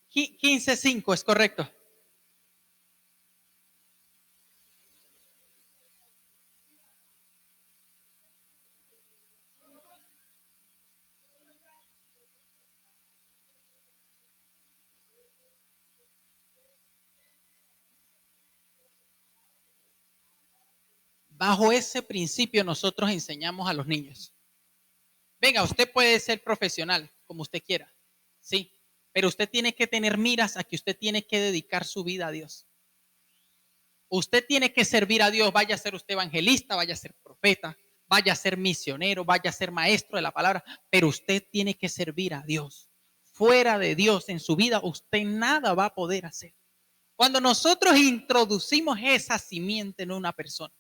$15.5 es correcto. Bajo ese principio nosotros enseñamos a los niños. Venga, usted puede ser profesional como usted quiera, sí, pero usted tiene que tener miras a que usted tiene que dedicar su vida a Dios. Usted tiene que servir a Dios, vaya a ser usted evangelista, vaya a ser profeta, vaya a ser misionero, vaya a ser maestro de la palabra, pero usted tiene que servir a Dios. Fuera de Dios en su vida, usted nada va a poder hacer. Cuando nosotros introducimos esa simiente en una persona,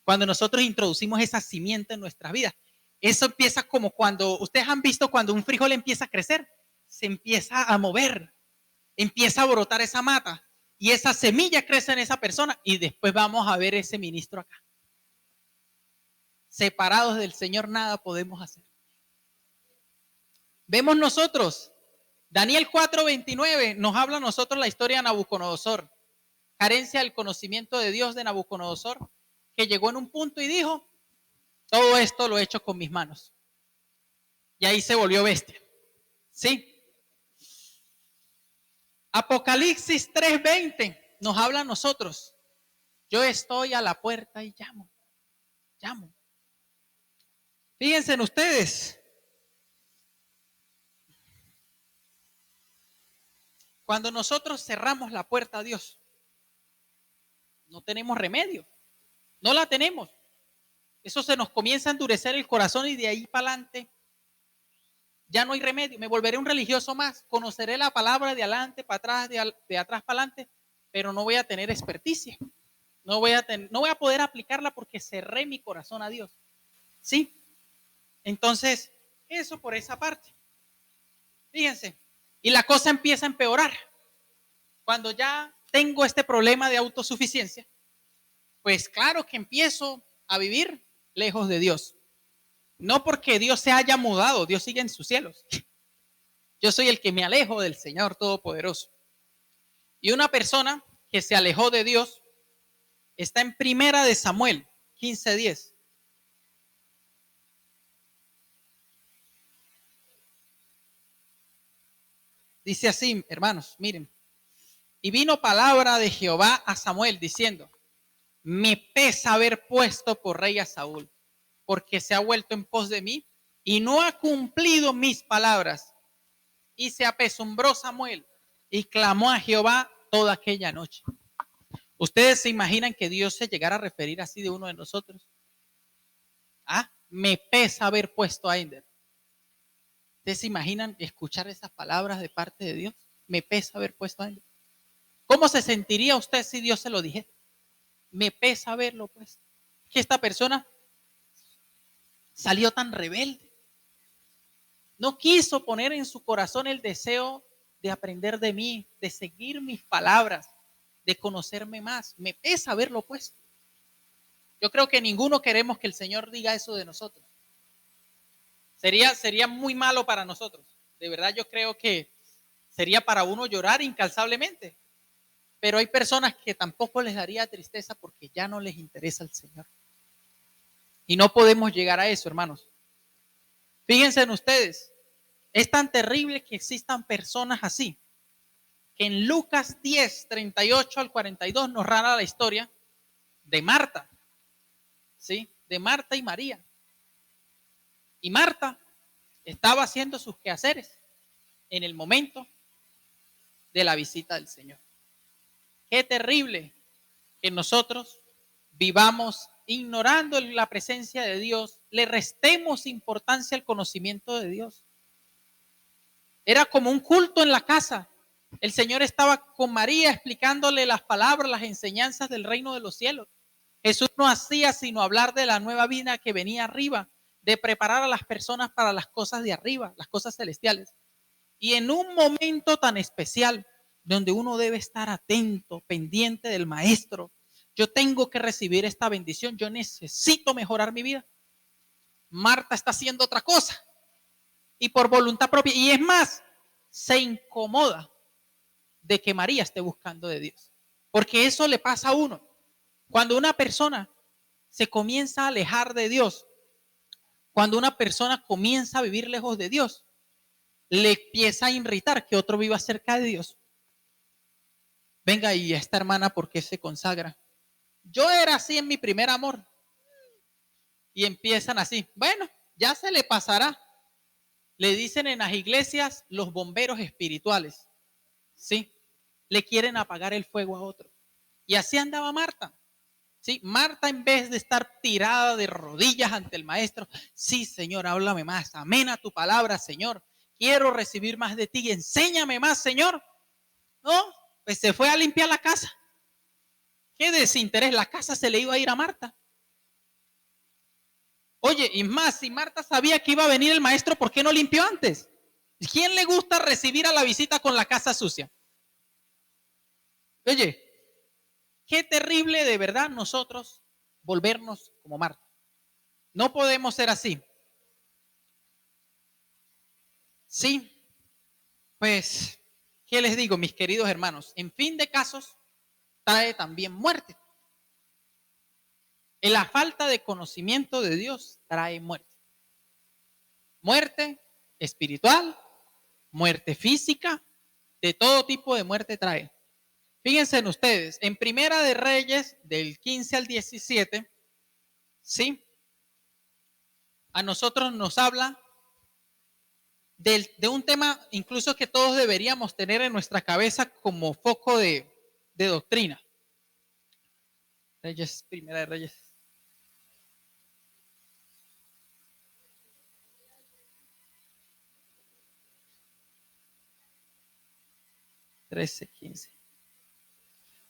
cuando nosotros introducimos esa simiente en nuestras vidas, eso empieza como cuando, ustedes han visto cuando un frijol empieza a crecer, se empieza a mover, empieza a brotar esa mata y esa semilla crece en esa persona y después vamos a ver ese ministro acá. Separados del Señor nada podemos hacer. Vemos nosotros, Daniel 4:29 nos habla a nosotros la historia de Nabucodonosor, carencia del conocimiento de Dios de Nabucodonosor, que llegó en un punto y dijo, Todo esto lo he hecho con mis manos. Y ahí se volvió bestia. ¿Sí? Apocalipsis 3:20 nos habla a nosotros. Yo estoy a la puerta y llamo. Fíjense en ustedes. Cuando nosotros cerramos la puerta a Dios, no tenemos remedio. No la tenemos. Eso se nos comienza a endurecer el corazón y de ahí para adelante ya no hay remedio. Me volveré un religioso más. Conoceré la palabra de adelante para atrás, de atrás para adelante, pero no voy a tener experticia. No voy a poder aplicarla porque cerré mi corazón a Dios. ¿Sí? Entonces, eso por esa parte. Fíjense. Y la cosa empieza a empeorar. Cuando ya tengo este problema de autosuficiencia, pues claro que empiezo a vivir lejos de Dios. No porque Dios se haya mudado, Dios sigue en sus cielos. Yo soy el que me alejo del Señor Todopoderoso. Y una persona que se alejó de Dios está en Primera de Samuel 15:10. Dice así, hermanos, miren. Y vino palabra de Jehová a Samuel diciendo: me pesa haber puesto por rey a Saúl, porque se ha vuelto en pos de mí y no ha cumplido mis palabras. Y se apesumbró Samuel y clamó a Jehová toda aquella noche. ¿Ustedes se imaginan que Dios se llegara a referir así de uno de nosotros? Ah, me pesa haber puesto a Ender. ¿Ustedes se imaginan escuchar esas palabras de parte de Dios? Me pesa haber puesto a Ender. ¿Cómo se sentiría usted si Dios se lo dijera? Me pesa haberlo puesto. Que esta persona salió tan rebelde. No quiso poner en su corazón el deseo de aprender de mí, de seguir mis palabras, de conocerme más. Me pesa haberlo puesto. Yo creo que ninguno queremos que el Señor diga eso de nosotros. Sería muy malo para nosotros. De verdad yo creo que sería para uno llorar incansablemente. Pero hay personas que tampoco les daría tristeza porque ya no les interesa el Señor. Y no podemos llegar a eso, hermanos. Fíjense en ustedes. Es tan terrible que existan personas así, que en Lucas 10:38 al 42 nos narra la historia de Marta, ¿sí? De Marta y María. Y Marta estaba haciendo sus quehaceres en el momento de la visita del Señor. Qué terrible que nosotros vivamos ignorando la presencia de Dios, le restemos importancia al conocimiento de Dios. Era como un culto en la casa. El Señor estaba con María explicándole las palabras, las enseñanzas del reino de los cielos. Jesús no hacía sino hablar de la nueva vida que venía arriba, de preparar a las personas para las cosas de arriba, las cosas celestiales. Y en un momento tan especial, donde uno debe estar atento, pendiente del Maestro, yo tengo que recibir esta bendición, yo necesito mejorar mi vida. Marta está haciendo otra cosa. Y por voluntad propia, y es más, se incomoda de que María esté buscando de Dios. Porque eso le pasa a uno. Cuando una persona se comienza a alejar de Dios, cuando una persona comienza a vivir lejos de Dios, le empieza a irritar que otro viva cerca de Dios. Venga, y esta hermana, ¿por qué se consagra? Yo era así en mi primer amor. Y empiezan así. Bueno, ya se le pasará. Le dicen en las iglesias los bomberos espirituales. ¿Sí? Le quieren apagar el fuego a otro. Y así andaba Marta. ¿Sí? Marta, en vez de estar tirada de rodillas ante el maestro, sí, Señor, háblame más. Amén a tu palabra, Señor. Quiero recibir más de ti. Enséñame más, Señor. No, pues se fue a limpiar la casa. Qué desinterés. La casa se le iba a ir a Marta. Oye, y más, si Marta sabía que iba a venir el maestro, ¿por qué no limpió antes? ¿Quién le gusta recibir a la visita con la casa sucia? Oye, qué terrible de verdad nosotros volvernos como Marta. No podemos ser así. Sí, pues, ¿qué les digo, mis queridos hermanos? En fin de casos, trae también muerte. En la falta de conocimiento de Dios trae muerte. Muerte espiritual, muerte física, de todo tipo de muerte trae. Fíjense en ustedes, en Primera de Reyes, del 15 al 17, ¿sí? A nosotros nos habla de un tema incluso que todos deberíamos tener en nuestra cabeza como foco de doctrina. Reyes, Primera de Reyes. 13:15.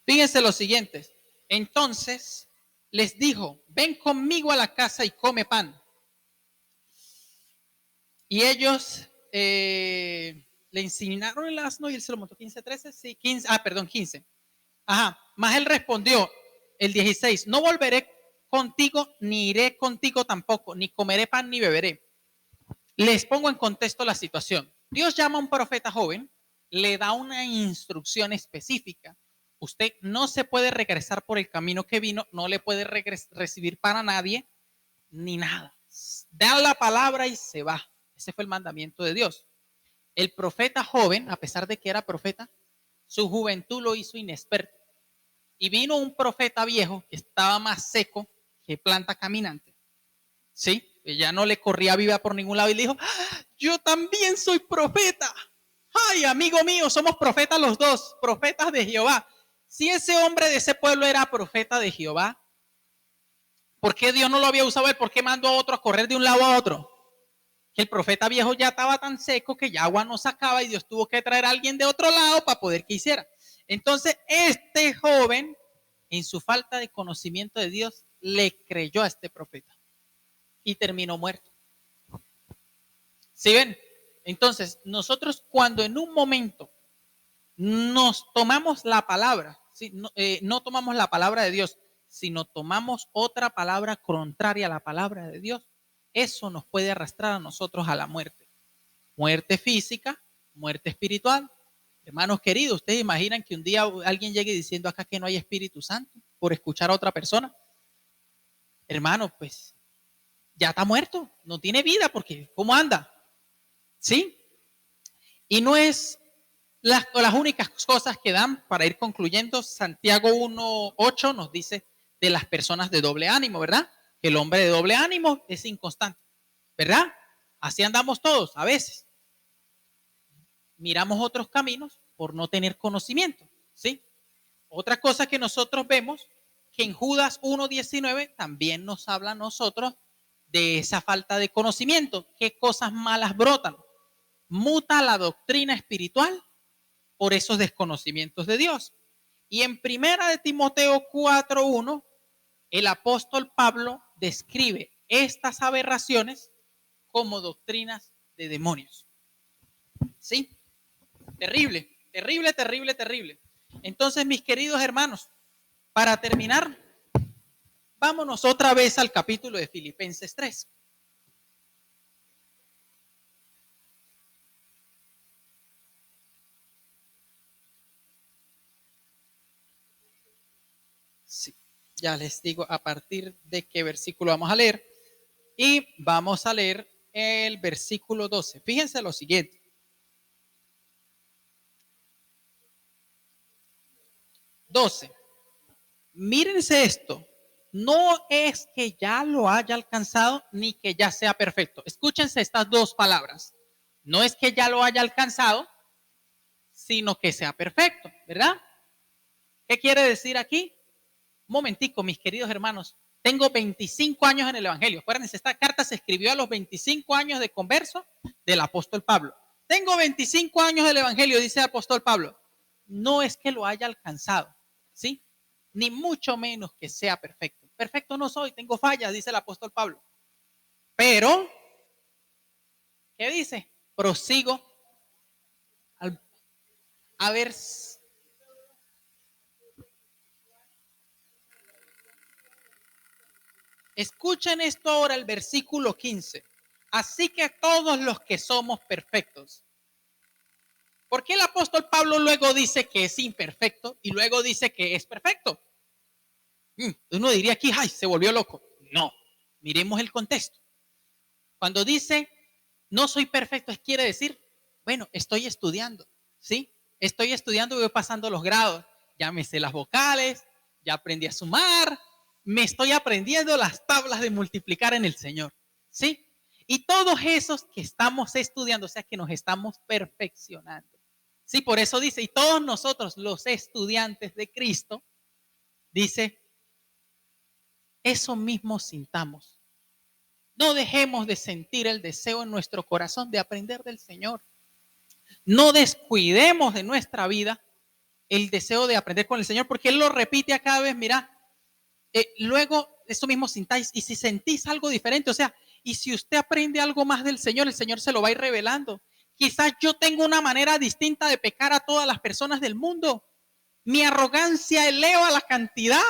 Fíjense lo siguiente. Entonces les dijo, ven conmigo a la casa y come pan. Y ellos le incineraron el asno y él se lo montó. 15:13, sí, 15, perdón, 15. Ajá, mas él respondió, el 16, no volveré contigo, ni iré contigo tampoco, ni comeré pan, ni beberé. Les pongo en contexto la situación. Dios llama a un profeta joven, le da una instrucción específica. Usted no se puede regresar por el camino que vino, no le puede recibir para nadie, ni nada. Da la palabra y se va. Ese fue el mandamiento de Dios. El profeta joven, a pesar de que era profeta, su juventud lo hizo inexperto. Y vino un profeta viejo que estaba más seco que planta caminante. ¿Sí? Ya no le corría viva por ningún lado y le dijo, yo también soy profeta. Ay, amigo mío, somos profetas los dos, profetas de Jehová. Si ese hombre de ese pueblo era profeta de Jehová, ¿por qué Dios no lo había usado él? ¿Por qué mandó a otro a correr de un lado a otro? Que el profeta viejo ya estaba tan seco que ya agua no sacaba y Dios tuvo que traer a alguien de otro lado para poder que hiciera. Entonces, este joven, en su falta de conocimiento de Dios, le creyó a este profeta y terminó muerto. ¿Sí ven? Entonces, nosotros cuando en un momento nos tomamos la palabra, ¿sí? No tomamos la palabra de Dios, sino tomamos otra palabra contraria a la palabra de Dios, eso nos puede arrastrar a nosotros a la muerte. Muerte física, muerte espiritual. Hermanos queridos, ¿ustedes imaginan que un día alguien llegue diciendo acá que no hay Espíritu Santo por escuchar a otra persona? Hermano, pues ya está muerto, no tiene vida porque ¿cómo anda? ¿Sí? Y no es las únicas cosas que dan para ir concluyendo. Santiago 1:8 nos dice de las personas de doble ánimo, ¿verdad? Que el hombre de doble ánimo es inconstante, ¿verdad? Así andamos todos a veces. Miramos otros caminos por no tener conocimiento, ¿sí? Otra cosa que nosotros vemos, que en Judas 1:19 también nos habla a nosotros de esa falta de conocimiento. ¿Qué cosas malas brotan? Muta la doctrina espiritual por esos desconocimientos de Dios. Y en Primera de Timoteo 4:1, el apóstol Pablo describe estas aberraciones como doctrinas de demonios. ¿Sí? Terrible, terrible, terrible, terrible. Entonces, mis queridos hermanos, para terminar, vámonos otra vez al capítulo de Filipenses 3. Sí, ya les digo a partir de qué versículo vamos a leer. Y vamos a leer el versículo 12. Fíjense lo siguiente. 12. Mírense esto. No es que ya lo haya alcanzado ni que ya sea perfecto. Escúchense estas dos palabras. No es que ya lo haya alcanzado, sino que sea perfecto, ¿verdad? ¿Qué quiere decir aquí? Un momentico, mis queridos hermanos. Tengo 25 años en el Evangelio. Acuérdense, esta carta se escribió a los 25 años de converso del apóstol Pablo. Tengo 25 años del Evangelio, dice el apóstol Pablo. No es que lo haya alcanzado, ¿sí? Ni mucho menos que sea perfecto. Perfecto no soy, tengo fallas, dice el apóstol Pablo. Pero, ¿qué dice? Prosigo a ver. Escuchen esto ahora, el versículo 15. Así que todos los que somos perfectos. ¿Por qué el apóstol Pablo luego dice que es imperfecto y luego dice que es perfecto? Uno diría aquí, ay, se volvió loco. No, miremos el contexto. Cuando dice, no soy perfecto, quiere decir, bueno, estoy estudiando, ¿sí? Estoy estudiando y voy pasando los grados. Ya me sé las vocales, ya aprendí a sumar, me estoy aprendiendo las tablas de multiplicar en el Señor, ¿sí? Y todos esos que estamos estudiando, o sea, que nos estamos perfeccionando. Sí, por eso dice, y todos nosotros, los estudiantes de Cristo, dice, eso mismo sintamos. No dejemos de sentir el deseo en nuestro corazón de aprender del Señor. No descuidemos de nuestra vida el deseo de aprender con el Señor, porque Él lo repite a cada vez, mira, luego eso mismo sintáis, y si sentís algo diferente, o sea, y si usted aprende algo más del Señor, el Señor se lo va a ir revelando. Quizás yo tengo una manera distinta de pecar a todas las personas del mundo. Mi arrogancia eleva la cantidad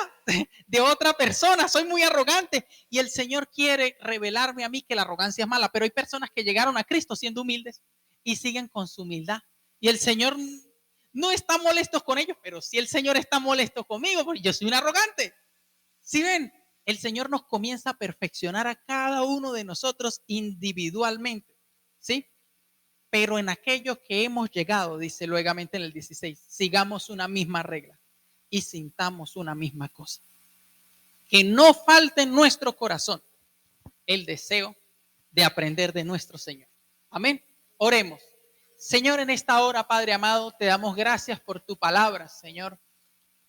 de otra persona. Soy muy arrogante y el Señor quiere revelarme a mí que la arrogancia es mala. Pero hay personas que llegaron a Cristo siendo humildes y siguen con su humildad. Y el Señor no está molesto con ellos, pero sí el Señor está molesto conmigo porque yo soy un arrogante. ¿Sí ven? El Señor nos comienza a perfeccionar a cada uno de nosotros individualmente. ¿Sí? Pero en aquello que hemos llegado, dice luegamente en el 16, sigamos una misma regla y sintamos una misma cosa. Que no falte en nuestro corazón el deseo de aprender de nuestro Señor. Amén. Oremos. Señor, en esta hora, Padre amado, te damos gracias por tu palabra, Señor.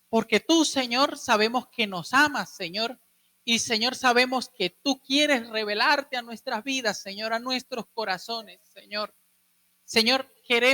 Porque tú, Señor, sabemos que nos amas, Señor. Y, Señor, sabemos que tú quieres revelarte a nuestras vidas, Señor, a nuestros corazones, Señor. Señor, queremos